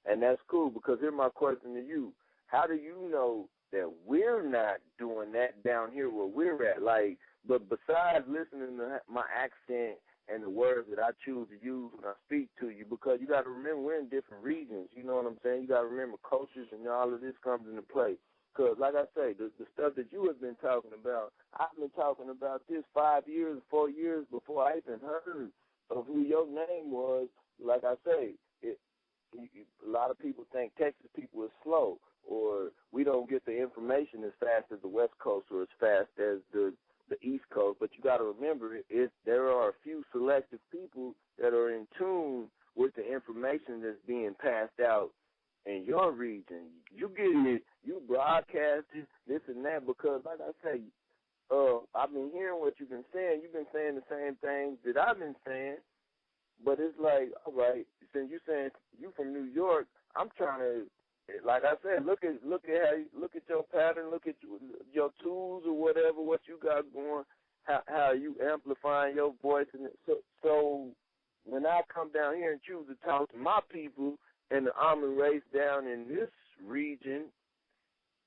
And that's cool, because here's my question to you. How do you know that we're not doing that down here where we're at? Like, but besides listening to my accent and the words that I choose to use when I speak to you, because you got to remember we're in different regions, you know what I'm saying? You got to remember cultures and all of this comes into play. Because, like I say, the stuff that you have been talking about, I've been talking about this 4 years before I even heard of who your name was. Like I say, a lot of people think Texas people are slow, or we don't get the information as fast as the West Coast or as fast as the East Coast. But you got to remember, there are a few selective people that are in tune with the information that's being passed out in your region. You getting it, you broadcasting this and that because, like I say, I've been hearing what you've been saying. You've been saying the same things that I've been saying, but it's like, all right, since you saying you from New York, I'm trying to, like I said, look at your pattern, look at your tools or whatever, what you got going, how you amplifying your voice, and so when I come down here and choose to talk to my people and the almond race down in this region,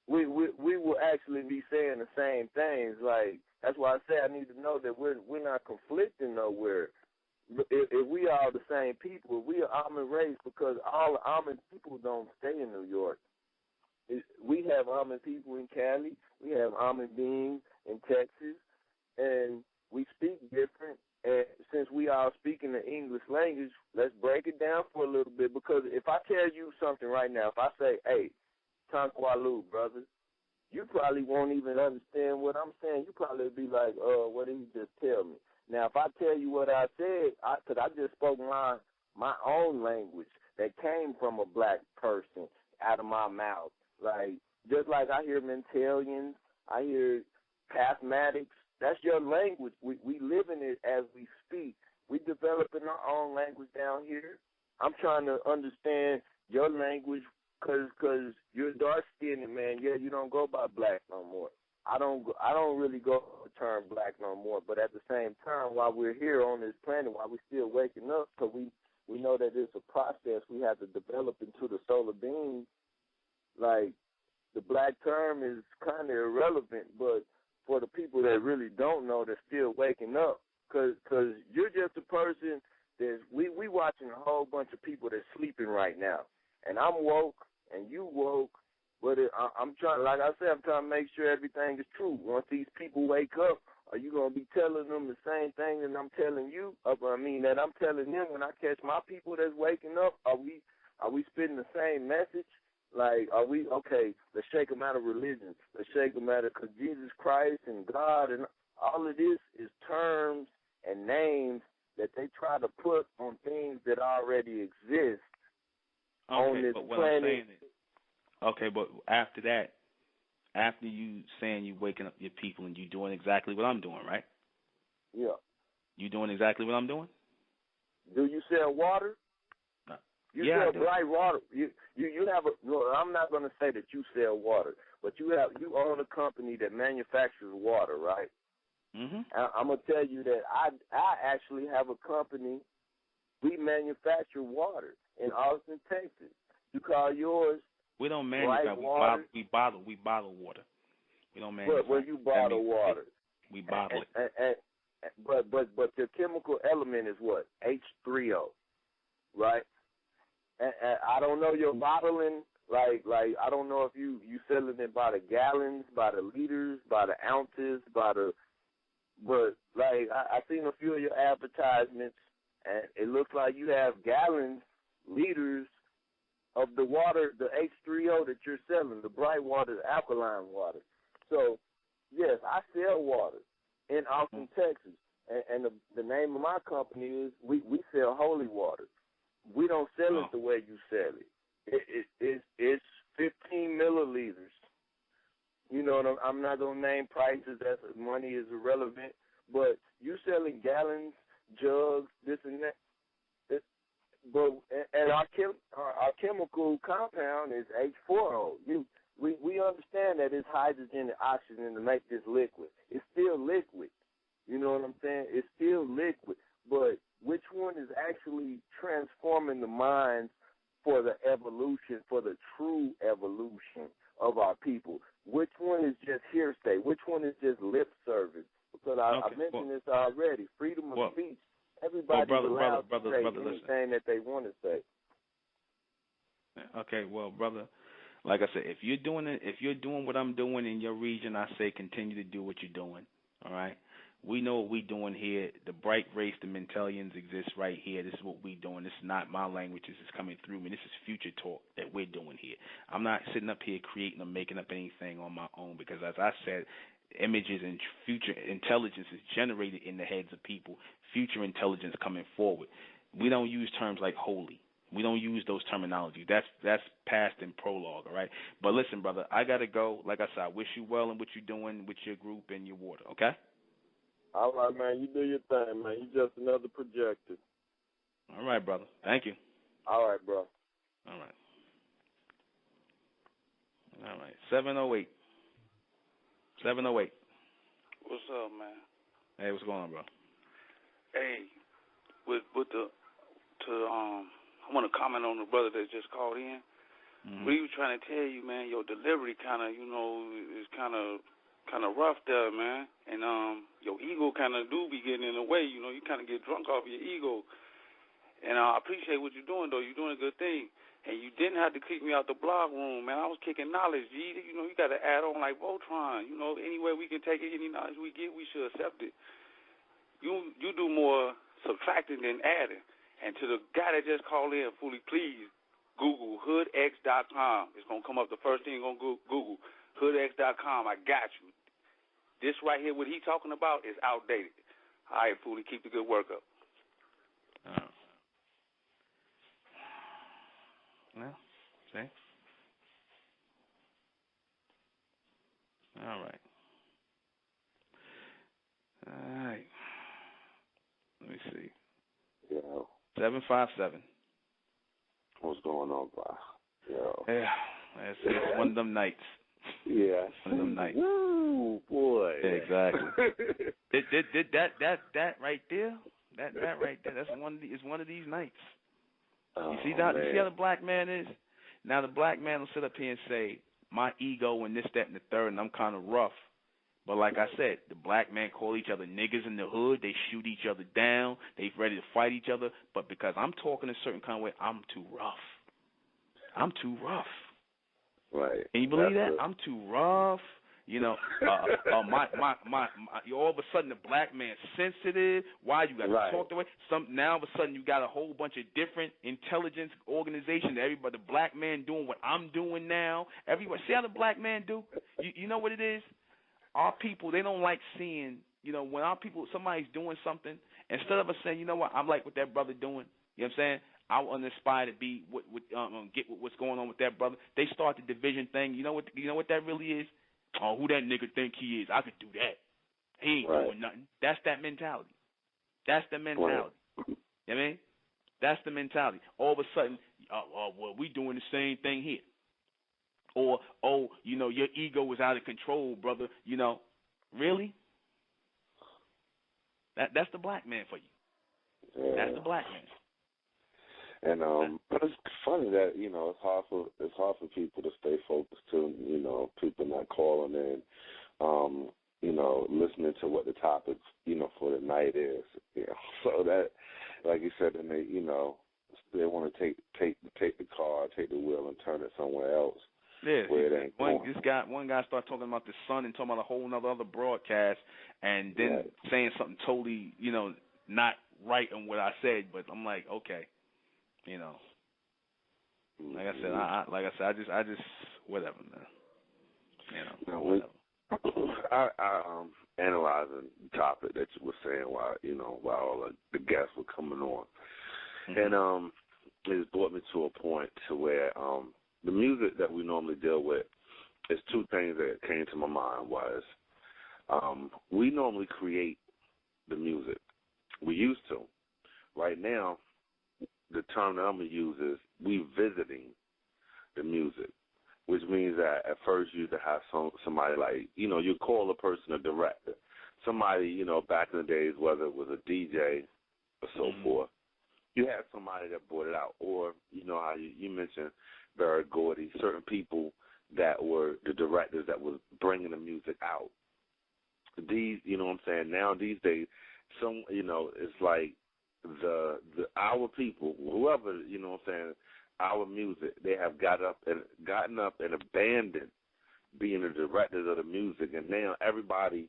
we will actually be saying the same things. Like, that's why I say I need to know that we're not conflicting nowhere. If we are the same people, if we are almond race, because all the almond people don't stay in New York. We have almond people in Cali, we have almond beings in Texas, and we speak different. And since we all speak in the English language, let's break it down for a little bit, because if I tell you something right now, if I say, hey, Tankwalu, brother, you probably won't even understand what I'm saying. You probably be like, what did he just tell me? Now, if I tell you what I said, because I just spoke my own language that came from a black person out of my mouth. Like, just like I hear Mentalians, I hear Pathmatics, that's your language. We live in it as we speak. We developing our own language down here. I'm trying to understand your language because you're dark-skinned, man. Yeah, you don't go by black no more. I don't really go with the term black no more. But at the same time, while we're here on this planet, while we're still waking up, because we know that it's a process we have to develop into the solar being. Like, the black term is kind of irrelevant, but for the people that really don't know, they're still waking up, because you're just a person that we watching a whole bunch of people that's sleeping right now, and I'm woke and you woke, but I'm trying, like I said, I'm trying to make sure everything is true. Once these people wake up, are you gonna be telling them the same thing that I'm telling you? That I'm telling them when I catch my people that's waking up? Are we spitting the same message? Like, are we, okay, let's shake them out of religion. Let's shake them out of, because Jesus Christ and God and all of this is terms and names that they try to put on things that already exist on this planet. Okay, but after that, after you saying you waking up your people and you doing exactly what I'm doing, right? Yeah. You doing exactly what I'm doing? Do you sell water? No. You sell bright water. You have I'm not going to say that you sell water, but you own a company that manufactures water, right? Mm-hmm. I'm going to tell you that I actually have a company. We manufacture water in Austin, Texas. You call yours. We don't manufacture water. We bottle water. We don't manufacture. But when you bottle water, we bottle it. But your chemical element is what? H3O, right? And I don't know your bottling. Like I don't know if you selling it by the gallons, by the liters, by the ounces, but like I seen a few of your advertisements, and it looks like you have gallons, liters of the water, the H3O that you're selling, the bright water, the alkaline water. So, yes, I sell water in Austin, Texas, and the name of my company is we sell holy water. We don't sell it the way you sell it. It's 15 milliliters. You know, I'm not going to name prices. Money is irrelevant. But you selling gallons, jugs, this and that. And our chemical compound is H4O. We understand that it's hydrogen and oxygen to make this liquid. It's still liquid. You know what I'm saying? It's still liquid. But which one is actually transforming the minds for the evolution, for the true evolution of our people? Which one is just hearsay? Which one is just lip service? Because I mentioned this already. Freedom of speech. Everybody's allowed to say anything that they want to say. Okay, well, brother, like I said, if you're doing what I'm doing in your region, I say continue to do what you're doing. All right. We know what we're doing here. The bright race, the Mentalians exist right here. This is what we're doing. This is not my language. This is coming through me. This is future talk that we're doing here. I'm not sitting up here creating or making up anything on my own because, as I said, images and future intelligence is generated in the heads of people, future intelligence coming forward. We don't use terms like holy. We don't use those terminologies. That's past and prologue, all right? But listen, brother, I got to go. Like I said, I wish you well in what you're doing with your group and your water, okay? All right, man. You do your thing, man. You just another projector. All right, brother. Thank you. All right, bro. All right. 708. 708. What's up, man? Hey, what's going on, bro? Hey, I want to comment on the brother that just called in. Mm-hmm. What he was trying to tell you, man, your delivery kind of, is kind of rough there, man. And your ego kind of do be getting in the way. You kind of get drunk off your ego. And I appreciate what you're doing, though. You're doing a good thing. And you didn't have to kick me out the blog room, man. I was kicking knowledge, G. You got to add on like Voltron. Any way we can take it, any knowledge we get, we should accept it. You do more subtracting than adding. And to the guy that just called in, fully please, Google hoodx.com. It's going to come up the first thing on Google, hoodx.com. I got you. This right here, what he's talking about, is outdated. All right, fully, keep the good work up. Well, see? All right. Let me see. Yo. 757. What's going on, bro? Yo. Yeah, it's one of them nights. Yeah. One of them nights. Ooh, boy. Yeah, exactly. Did that right there? That right there. It's one of these nights. You see how the black man is? Now the black man will sit up here and say, my ego and this, that, and the third, and I'm kind of rough. But like I said, the black man call each other niggas in the hood. They shoot each other down. They ready to fight each other. But because I'm talking a certain kind of way, I'm too rough. I'm too rough. Right. Can you believe that? I'm too rough. All of a sudden the black man's sensitive. Why you got to talk the way? Now all of a sudden you got a whole bunch of different intelligence organizations. Everybody, the black man doing what I'm doing now. Everybody, see how the black man do? You know what it is? Our people, they don't like seeing, when our people, somebody's doing something, instead of us saying, you know what, I like what that brother doing, you know what I'm saying? I want to aspire to be get what's going on with that brother. They start the division thing. You know what that really is? Oh, who that nigga think he is? I could do that. He ain't doing nothing. That's that mentality. That's the mentality. You know what I mean? That's the mentality. All of a sudden, well, we doing the same thing here. Or, your ego is out of control, brother. Really? That's the black man for you. Yeah. That's the black man. And it's funny that it's hard for people to stay focused too. People not calling in, listening to what the topics for the night is. So that, like you said, and they want to take the car, take the wheel, and turn it somewhere else. Yeah, one guy started talking about the sun and talking about a whole other broadcast, and then saying something totally, not right on what I said. But I'm like, okay, like I said, I just whatever, man. Whatever. I analyzing the topic that you were saying while all the guests were coming on, and it brought me to a point to where the music that we normally deal with is two things that came to my mind was we normally create the music. We used to. Right now, the term that I'm going to use is we visiting the music, which means that at first you used to have somebody like, you call a person a director. Somebody, back in the days, whether it was a DJ or so forth, you had somebody that brought it out. Or, how you mentioned Barry Gordy, certain people that were the directors that was bringing the music out. These, what I'm saying, now these days, it's like our people, whoever, what I'm saying, our music, they have gotten up and abandoned being the directors of the music, and now everybody,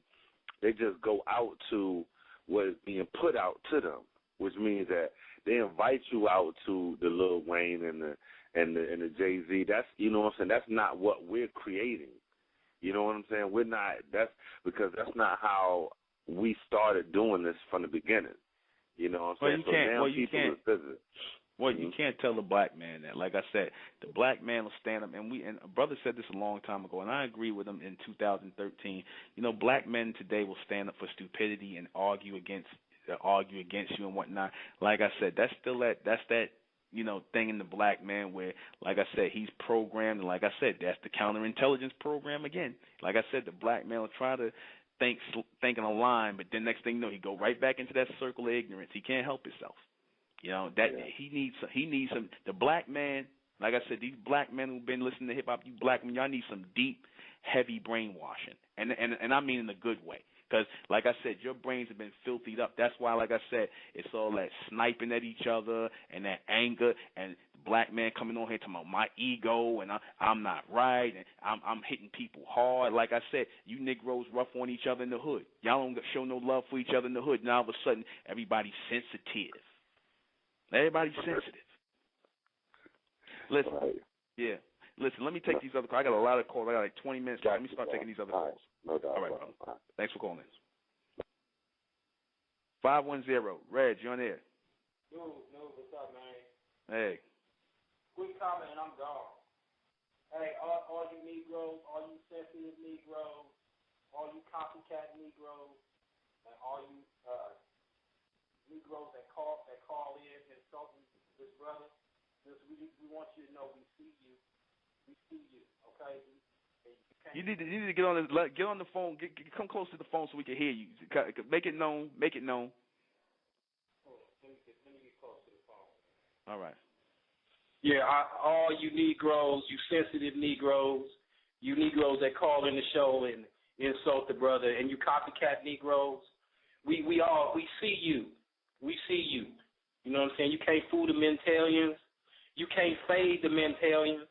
they just go out to what is being put out to them, which means that they invite you out to the Lil Wayne and the Jay-Z. That's, what I'm saying, that's not what we're creating. You know what I'm saying? We're not, because that's not how we started doing this from the beginning. You know what I'm saying? You can't. Well, you can't tell the black man that. Like I said, the black man will stand up, and a brother said this a long time ago, and I agree with him in 2013. You know, black men today will stand up for stupidity and argue against you and whatnot. Like I said, that's that thing in the black man where, like I said, he's programmed, and like I said, that's the counterintelligence program again. Like I said, the black man will try to think in a line, but then next thing you know, he go right back into that circle of ignorance. He can't help himself. He needs some. The black man, like I said, these black men who've been listening to hip hop, you black men, y'all need some deep, heavy brainwashing, and I mean in a good way. Because, like I said, your brains have been filthied up. That's why, like I said, it's all that sniping at each other and that anger, and the black man coming on here talking about my ego and I'm not right and I'm hitting people hard. Like I said, you Negroes rough on each other in the hood. Y'all don't show no love for each other in the hood. Now all of a sudden, everybody's sensitive. Everybody's sensitive. Listen, yeah. Listen, let me take these other calls. I got a lot of calls. I got like 20 minutes. Let me start taking these other calls. No doubt. All right, brother. Thanks for calling in. 510, Reg, you on air? No, what's up, man? Hey. Quick comment and I'm gone. Hey, all you Negroes, all you sensitive Negroes, all you copycat Negroes, and all you Negroes that call in insulting this brother, we want you to know we see you. We see you, okay? You need to get on the phone. Come close to the phone so we can hear you. Make it known. Let me get close to the phone. All right. Yeah, all you Negroes, you sensitive Negroes, you Negroes that call in the show and insult the brother, and you copycat Negroes, we see you. We see you. You know what I'm saying? You can't fool the Mentalians. You can't fade the Mentalians.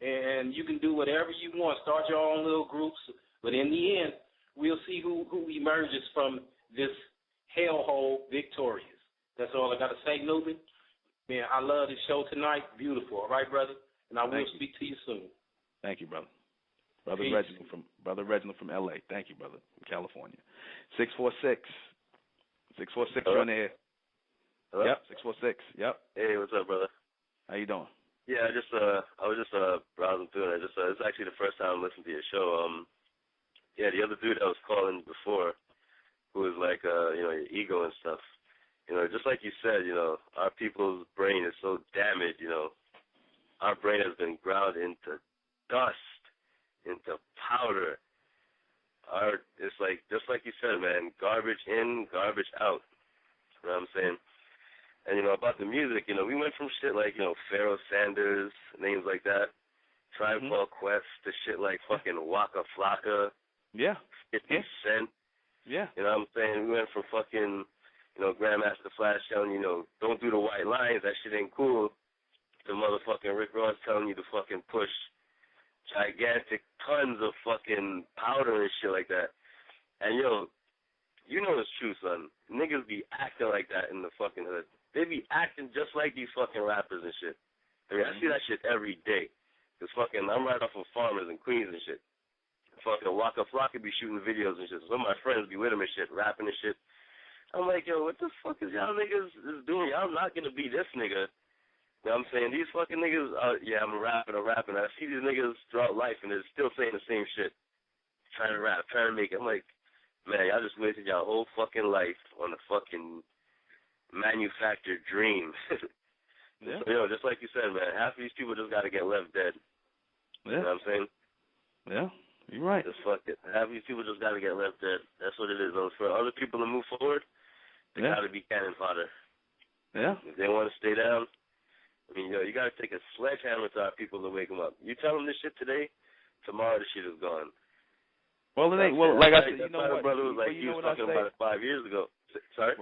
And you can do whatever you want. Start your own little groups. But in the end, we'll see who emerges from this hellhole victorious. That's all I got to say, Newbin. Man, I love this show tonight. Beautiful. All right, brother? And I will speak to you soon. Thank you, brother. Brother Reginald from L.A. Thank you, brother, from California. 646. 646, you're on the air. Hello? Yep, 646. Yep. Hey, what's up, brother? How you doing? Yeah, I was just browsing through it. It's actually the first time I'm listening to your show. The other dude that was calling before, who was like, your ego and stuff. Just like you said, our people's brain is so damaged. Our brain has been ground into dust, into powder. It's like just like you said, man, garbage in, garbage out. You know what I'm saying? And, about the music, we went from shit like, Pharoah Sanders, names like that, Tribe Called Quest, to shit like fucking Waka Flocka, 50 Cent. Yeah. You know what I'm saying? We went from fucking, Grandmaster Flash telling you, don't do the white lines, that shit ain't cool, to motherfucking Rick Ross telling you to fucking push gigantic tons of fucking powder and shit like that. And, it's true, son. Niggas be acting like that in the fucking hood. They be acting just like these fucking rappers and shit. I mean, I see that shit every day. Because fucking, I'm right off of Farmers in Queens and shit. Fucking Waka Flocka be shooting videos and shit. Some of my friends be with him and shit, rapping and shit. I'm like, yo, what the fuck is y'all niggas is doing? Y'all not gonna be this nigga. You know what I'm saying? These fucking niggas, I'm rapping. I see these niggas throughout life and they're still saying the same shit. Trying to rap, trying to make it. I'm like, man, y'all just wasted y'all whole fucking life on a fucking manufactured dream. Yeah. So, just like you said, man, half of these people just got to get left dead. Yeah. You know what I'm saying? Yeah, you're right. Just fuck it. Half of these people just got to get left dead. That's what it is. For other people to move forward, they got to be cannon fodder. Yeah. If they want to stay down, I mean, you got to take a sledgehammer to our people to wake them up. You tell them this shit today, tomorrow the shit is gone. Well, it ain't. Well, like I said, you know what? Brother was like, he was talking about it 5 years ago. Sorry?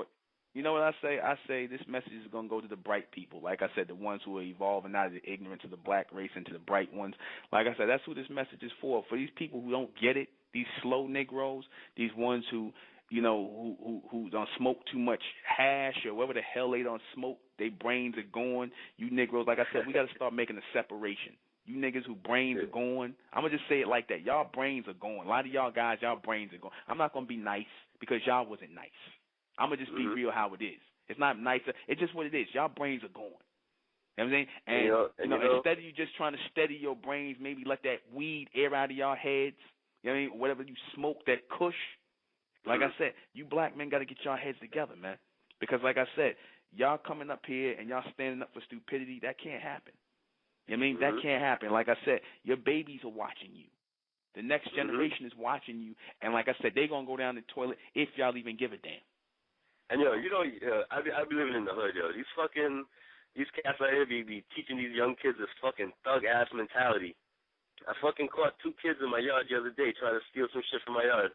You know what I say? I say this message is going to go to the bright people. Like I said, the ones who are evolving out of the ignorance of the black race into the bright ones. Like I said, that's who this message is for. For these people who don't get it, these slow Negroes, these ones who, who don't smoke too much hash or whatever the hell they don't smoke, their brains are going. You Negroes, like I said, we got to start making a separation. You niggas who brains are going, I'm going to just say it like that. Y'all brains are going. A lot of y'all guys, y'all brains are going. I'm not going to be nice because y'all wasn't nice. I'm going to just be real how it is. It's not nice. It's just what it is. Y'all brains are going. You know what I'm saying? And, instead of you just trying to steady your brains, maybe let that weed air out of your heads, you know what I mean? Whatever you smoke, that kush. Like I said, you black men got to get your heads together, man. Because like I said, y'all coming up here and y'all standing up for stupidity, that can't happen. You know what I mean? That can't happen. Like I said, your babies are watching you. The next generation is watching you. And like I said, they're going to go down the toilet if y'all even give a damn. And, I be living in the hood, yo. These cats out here be teaching these young kids this fucking thug-ass mentality. I fucking caught 2 kids in my yard the other day trying to steal some shit from my yard.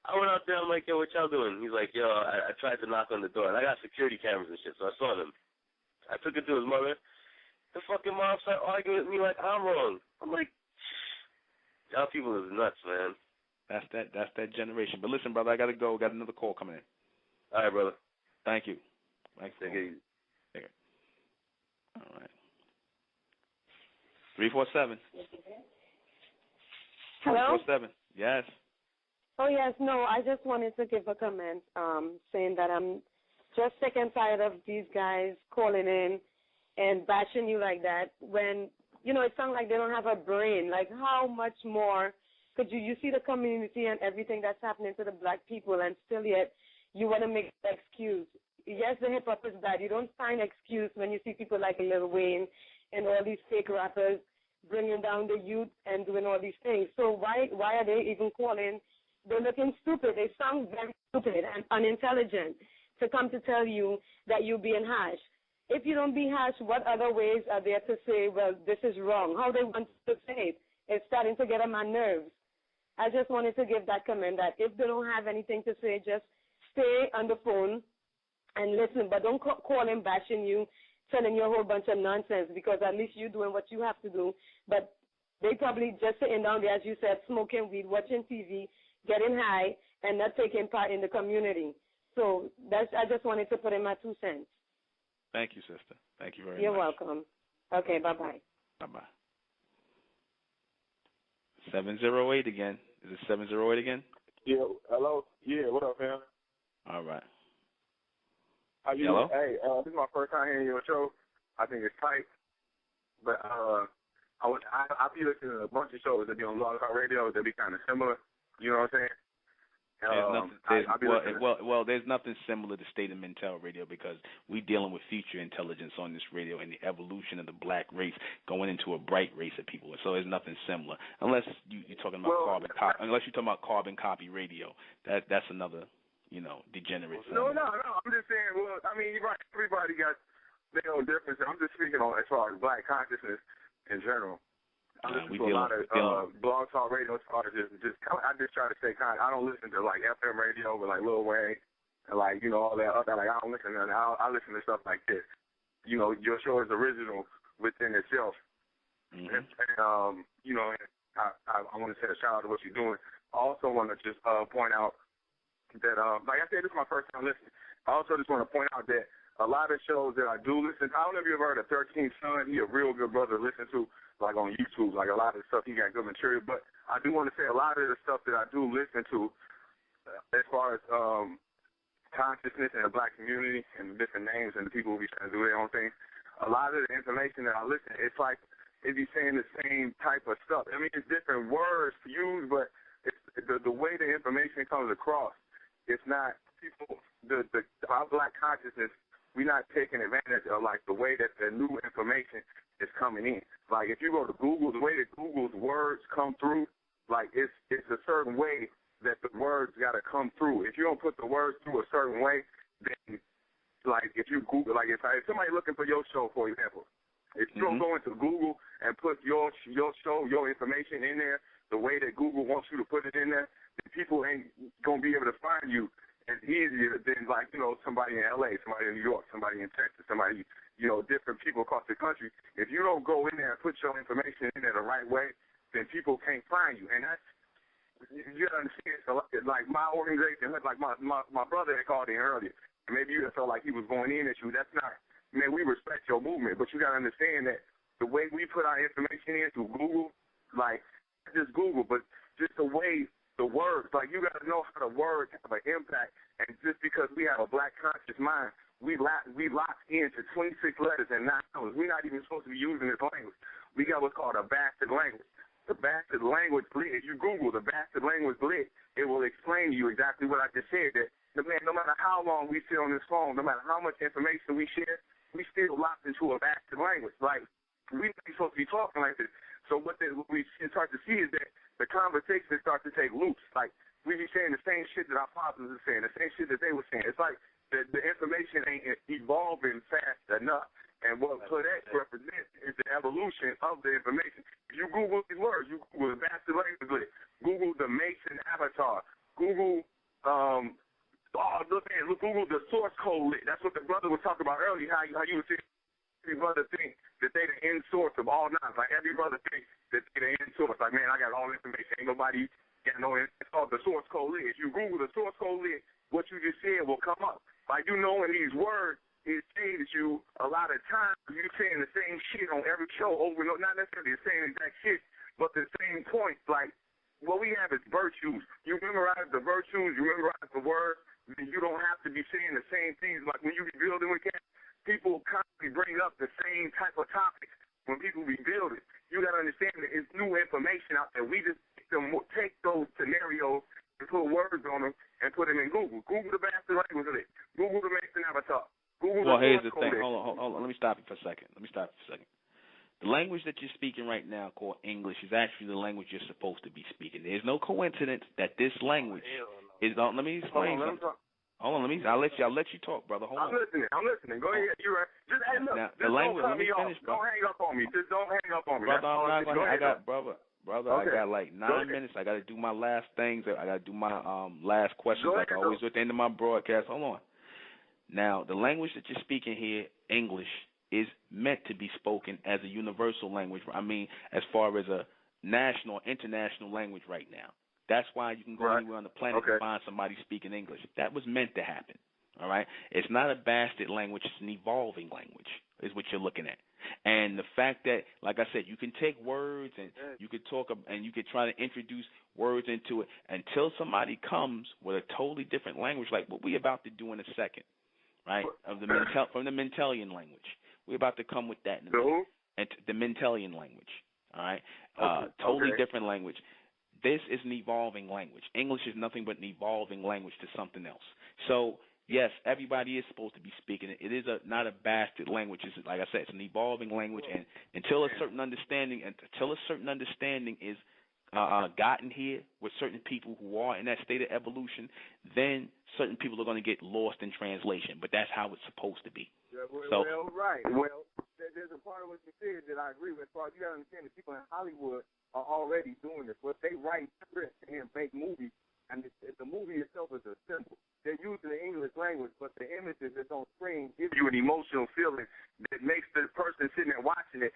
I went out there, I'm like, yo, what y'all doing? He's like, yo, I tried to knock on the door. And I got security cameras and shit, so I saw them. I took it to his mother. The fucking mom started arguing with me like I'm wrong. I'm like, y'all people is nuts, man. That's that generation. But listen, brother, I got to go. Got another call coming in. All right, brother. Thank you. Thanks. Take it easy. Take it. All right. 347. Hello? 347. Yes. Oh, yes. No, I just wanted to give a comment saying that I'm just sick and tired of these guys calling in and bashing you like that when, it sounds like they don't have a brain. Like, how much more could you see the community and everything that's happening to the black people, and still yet you want to make an excuse. Yes, the hip-hop is bad. You don't find excuse when you see people like ᴜᴜ and all these fake rappers bringing down the youth and doing all these things. So why are they even calling? They're looking stupid. They sound very stupid and unintelligent to come to tell you that you're being harsh. If you don't be harsh, what other ways are there to say, well, this is wrong? How they want to say it? It's starting to get on my nerves. I just wanted to give that comment that if they don't have anything to say, just stay on the phone and listen, but don't call him bashing you, telling you a whole bunch of nonsense, because at least you're doing what you have to do. But they probably just sitting down there, as you said, smoking weed, watching TV, getting high, and not taking part in the community. So I just wanted to put in my 2 cents. Thank you, sister. Thank you very much. You're welcome. Okay, bye-bye. Bye-bye. 708 again. Is it 708 again? Yeah, hello? Yeah, what up, man? All right. How you Hello? doing? Hey, this is my first time hearing your show. I think it's tight. But I be listening to a bunch of shows that be on Blog Talk Radio that be kind of similar. You know what I'm saying? There's nothing similar to State of Mental Radio, because we're dealing with future intelligence on this radio and the evolution of the black race going into a bright race of people. So there's nothing similar, unless you're talking about unless you're talking about carbon copy radio. That's another, degenerate form. No. I'm just saying. Well, I mean, you're right. Everybody got their own differences. I'm just speaking on as far as black consciousness in general. I listen to a lot of Blog Talk Radio as far as I just try to stay kind. I don't listen to like FM radio with like Lil Wayne and like all that other. Like I don't listen to that. I listen to stuff like this. Your show is original within itself. Mm-hmm. And I want to say a shout out to what you're doing. I also want to just point out that like I said, this is my first time listening. I also just want to point out that a lot of shows that I do listen to, I don't know if you ever heard of 13 Son. He a real good brother to listen to, like on YouTube, like a lot of the stuff, he got good material. But I do want to say a lot of the stuff that I do listen to as far as consciousness in the black community and different names and the people who be trying to do their own thing, a lot of the information that I listen, it's like it be saying the same type of stuff. I mean, it's different words to use, but it's the way the information comes across. It's not people, our black consciousness, we're not taking advantage of like the way that the new information is coming in. Like if you go to Google, the way that Google's words come through, like it's a certain way that the words got to come through. If you don't put the words through a certain way, then like if you Google, like if somebody looking for your show, for example, if you don't go into Google and put your show, your information in there the way that Google wants you to put it in there, then people ain't gonna be able to find you as easier than like, somebody in LA, somebody in New York, somebody in Texas, somebody, different people across the country. If you don't go in there and put your information in there the right way, then people can't find you. And that's, you gotta understand, so like my organization, like my brother had called in earlier, and maybe you felt like he was going in at you. That's not, man, we respect your movement, but you gotta understand that the way we put our information in through Google, like, not just Google, but just the way the words, like you got to know how the words have an impact, and just because we have a black conscious mind, we locked into 26 letters and 9 numbers. We're not even supposed to be using this language. We got what's called a bastard language. The bastard language lit. If you Google the bastard language lit, it will explain to you exactly what I just said. That man, no matter how long we sit on this phone, no matter how much information we share, we still locked into a bastard language. Like, we ain't supposed to be talking like this. So what we start to see is that the conversation starts to take loops. Like, we be saying the same shit that our fathers are saying, the same shit that they were saying. It's like the information ain't evolving fast enough. And what Codex represents is the evolution of the information. If you Google these words, you Google the bastard language, Google the Mason avatar, Google Google the source code lit. That's what the brother was talking about earlier, how you were saying every brother think that they the end source of all knowledge. Like every brother thinks that they the end source. Like, man, I got all information. Ain't nobody got no it's called the source code lit. If you Google the source code lit, what you just said will come up. Like, you know, in these words, it saves you a lot of time. You're saying the same shit on every show over and over, not necessarily the same exact shit, but the same points. Like, what we have is virtues. You memorize the virtues, you memorize the words, then you don't have to be saying the same things. Like, when you be building with cats, people constantly bring up the same type of topics when people be building. You got to understand that it's new information out there. We just take those scenarios and put words on them and put them in Google. Google the bastard language of it. Google the Mason avatar. Well, here's the thing. Hold on. Let me stop you for a second. The language that you're speaking right now, called English, is actually the language you're supposed to be speaking. There's no coincidence that this language is. Let me explain something. Hold on. I'll let you talk, brother. Hold on. I'm listening. Go ahead. You're right. Just hang up. Now, the language. Let me finish, bro. Don't hang up on me. Just don't hang up on me. Brother, I'm not gonna. I got brother. Okay. I got like 9 minutes. I got to do my last things. I got to do my last questions, like I always do at the end of my broadcast. Hold on. Now, the language that you're speaking here, English, is meant to be spoken as a universal language. I mean, as far as a national or international language right now. That's why you can go anywhere on the planet and find somebody speaking English. That was meant to happen, all right? It's not a bastard language. It's an evolving language is what you're looking at. And the fact that, like I said, you can take words and you could talk and you could try to introduce words into it until somebody comes with a totally different language like what we're about to do in a second, right, from the Mentelian language. We're about to come with that in a minute. And the Mentelian language, all right? Totally different language. This is an evolving language. English is nothing but an evolving language to something else. So, yes, everybody is supposed to be speaking it. It is not a bastard language. It's, like I said, it's an evolving language, and until a certain understanding is gotten here with certain people who are in that state of evolution, then certain people are going to get lost in translation. But that's how it's supposed to be. Yeah, Well, there's a part of what you said that I agree with. As far as you got to understand, the people in Hollywood are already doing this. But they write scripts and make movies, and the movie itself is a symbol. They're using the English language, but the images that's on screen give you an emotional feeling that makes the person sitting there watching it.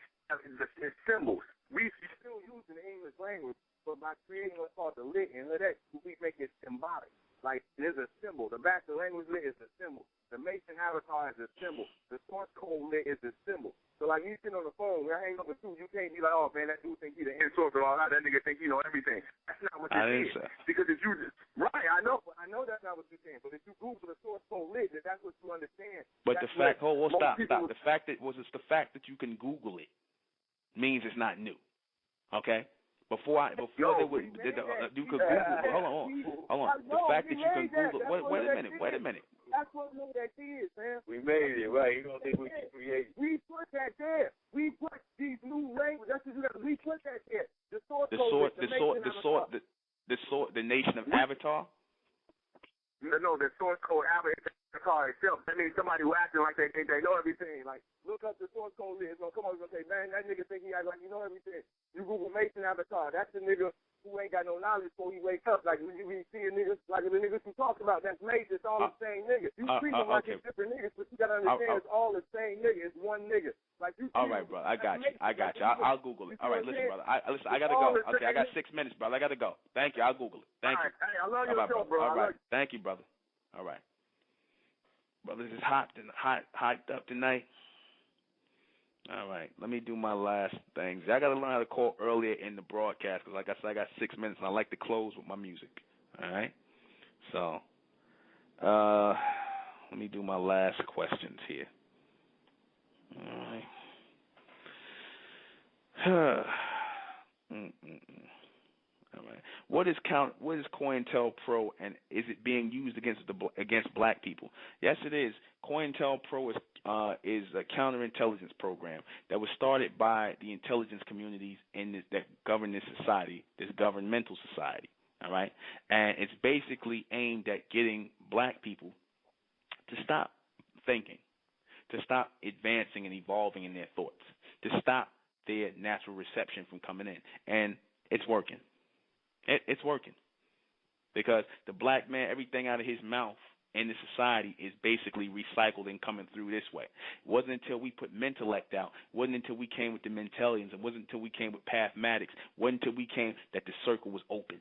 It's symbols. We're still using the English language, but by creating what's called the lit and that, we make it symbolic. Like, there's a symbol. The bastard language lit is a symbol. The Mason avatar is a symbol. The source code lit is a symbol. So, like, you sit on the phone, when I hang up with you, you can't be like, oh, man, that dude think he the end source of all that. That nigga think he know everything. That's not what you're saying. Because if you just, I know that's not what you're saying. But if you Google the source code lit, then that's what you understand. But the fact, stop. The fact that the fact that you can Google it means it's not new. Okay? You could Google. Hold on. The fact that you can Google. Wait a minute. That's what that is, man. We made it, right? You don't think we can create? We put that there. We put these new languages. That's what you got. We put that there. The nation of Avatar. No, the source code avatar itself. That means somebody who acting like they think they know everything. Like, look up the source code list. It's gonna come on, it's gonna say, man, that nigga think he act like you know everything. You Google Mason avatar. That's the nigga who ain't got no knowledge before he wake up. Like, when you see a nigga, like the niggas who talk about, that's Mason. It's all the same nigga. You treat them like it's different niggas, but you gotta understand it's all the same nigga. It's one nigga. Like, you. All right, bro. I got you. I'll Google it. All right, listen, brother. I gotta go. Okay, I got 6 minutes, brother. I gotta go. Thank you. I'll Google it. Thank you. Hey, I love your show, bro. All right. Thank you, brother. All right. Brothers is hyped up tonight. All right. Let me do my last things. I got to learn how to call earlier in the broadcast because, like I said, I got 6 minutes, and I like to close with my music. All right? So, let me do my last questions here. All right. All right. What is COINTELPRO, and is it being used against black people? Yes, it is. COINTELPRO is a counterintelligence program that was started by the intelligence communities that govern this society, this governmental society. All right, and it's basically aimed at getting black people to stop thinking, to stop advancing and evolving in their thoughts, to stop their natural reception from coming in, and it's working. It's working because the black man, everything out of his mouth in the society is basically recycled and coming through this way. It wasn't until we put Mentellect out, it wasn't until we came with the Mentalians, it wasn't until we came with Pathmatics, it wasn't until we came that the circle was open.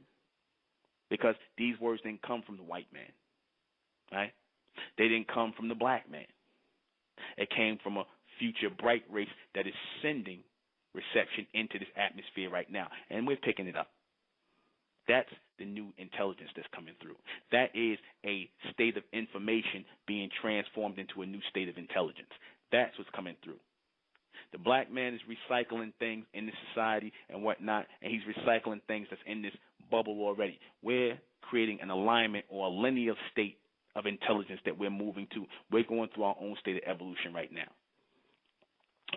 Because these words didn't come from the white man, right? They didn't come from the black man. It came from a future bright race that is sending reception into this atmosphere right now, and we're picking it up. That's the new intelligence that's coming through. That is a state of information being transformed into a new state of intelligence. That's what's coming through. The black man is recycling things in the society and whatnot, and he's recycling things that's in this bubble already. We're creating an alignment or a linear state of intelligence that we're moving to. We're going through our own state of evolution right now.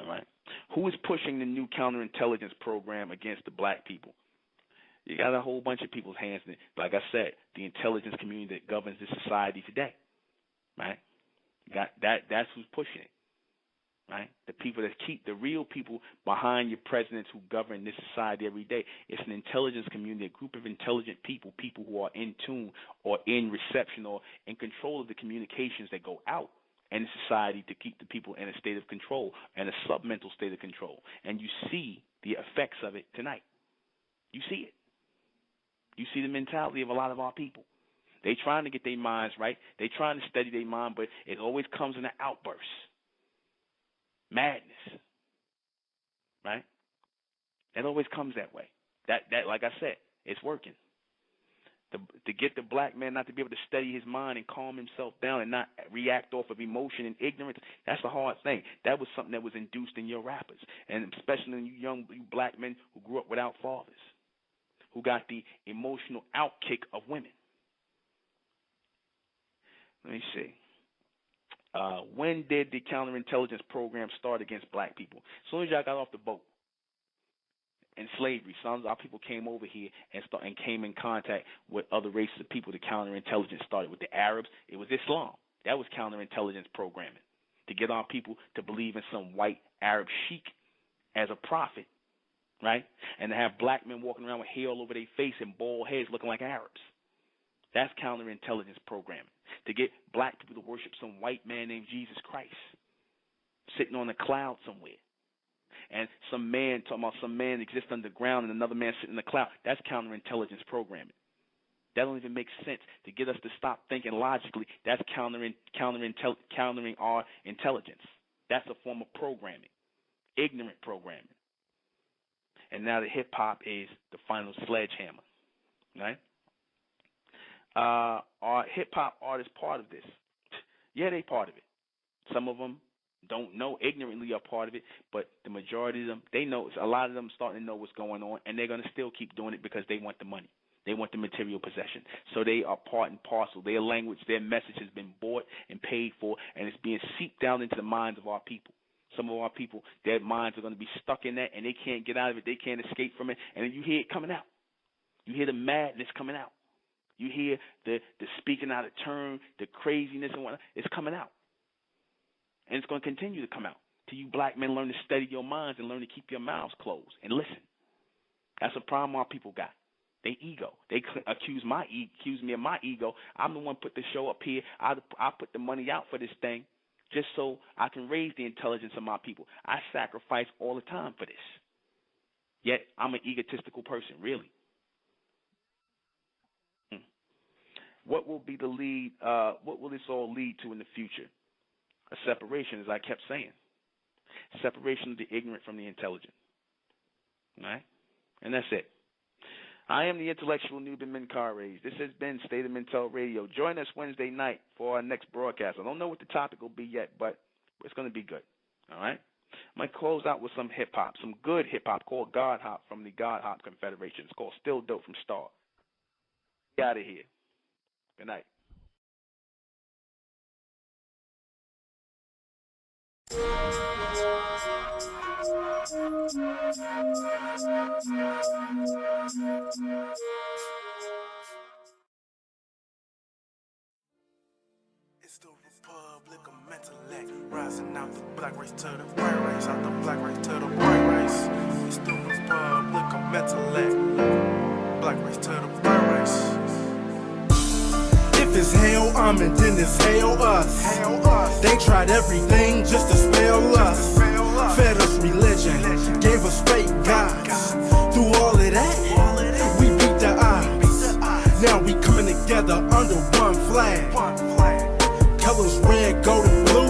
All right. Who is pushing the new counterintelligence program against the black people? You got a whole bunch of people's hands in it. Like I said, the intelligence community that governs this society today. Right? That's who's pushing it. Right? The people that keep the real people behind your presidents who govern this society every day. It's an intelligence community, a group of intelligent people who are in tune or in reception or in control of the communications that go out in the society to keep the people in a state of control and a submental state of control. And you see the effects of it tonight. You see it. You see the mentality of a lot of our people. They trying to get their minds right. They trying to steady their mind, but it always comes in an outburst. Madness, right? It always comes that way. That, like I said, it's working. To get the black man not to be able to steady his mind and calm himself down and not react off of emotion and ignorance, that's a hard thing. That was something that was induced in your rappers, and especially in you black men who grew up without fathers, who got the emotional outkick of women. Let me see. When did the counterintelligence program start against black people? As soon as y'all got off the boat in slavery, some of our people came over here and came in contact with other races of people. The counterintelligence started with the Arabs. It was Islam. That was counterintelligence programming, to get our people to believe in some white Arab sheik as a prophet, right? And to have black men walking around with hair all over their face and bald heads looking like Arabs. That's counterintelligence programming. To get black people to worship some white man named Jesus Christ sitting on a cloud somewhere. And some man talking about some man exists underground and another man sitting in the cloud. That's counterintelligence programming. That don't even make sense. To get us to stop thinking logically, that's countering our intelligence. That's a form of programming, ignorant programming. And now the hip-hop is the final sledgehammer, right? Are hip-hop artists part of this? Yeah, they part of it. Some of them don't know, ignorantly are part of it, but the majority of them, they know. A lot of them starting to know what's going on, and they're going to still keep doing it because they want the money. They want the material possession. So they are part and parcel. Their language, their message has been bought and paid for, and it's being seeped down into the minds of our people. Some of our people, their minds are going to be stuck in that, and they can't get out of it. They can't escape from it, and then you hear it coming out. You hear the madness coming out. You hear the speaking out of turn, the craziness and whatnot. It's coming out. And it's going to continue to come out till you black men learn to steady your minds and learn to keep your mouths closed and listen. That's a problem our people got. They ego. They accuse me of my ego. I'm the one put the show up here. I put the money out for this thing just so I can raise the intelligence of my people. I sacrifice all the time for this. Yet I'm an egotistical person, really. What will be the lead? What will this all lead to in the future? A separation, as I kept saying. Separation of the ignorant from the intelligent. All right? And that's it. I am the intellectual ᴄᴏɪ�ᴛᴇʟᴘRᴏ. This has been State of Mental Radio. Join us Wednesday night for our next broadcast. I don't know what the topic will be yet, but it's going to be good. All right? I might close out with some hip-hop, some good hip-hop called God Hop from the God Hop Confederation. It's called Still Dope from Star. Get out of here. Good night. It's the Republic of Mentellect, rising out the black race to the white race, out the black race to the white race. It's the Republic of Mentellect, black race to the white race. If it's hell, and then it's hell us. They tried everything just to spell us. Fed us religion, gave us fake gods. Through all of that, we beat the odds. Now we coming together under one flag. Colors red, gold, and blue.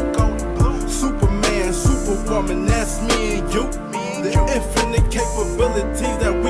Superman, Superwoman, that's me and you. The infinite capabilities that we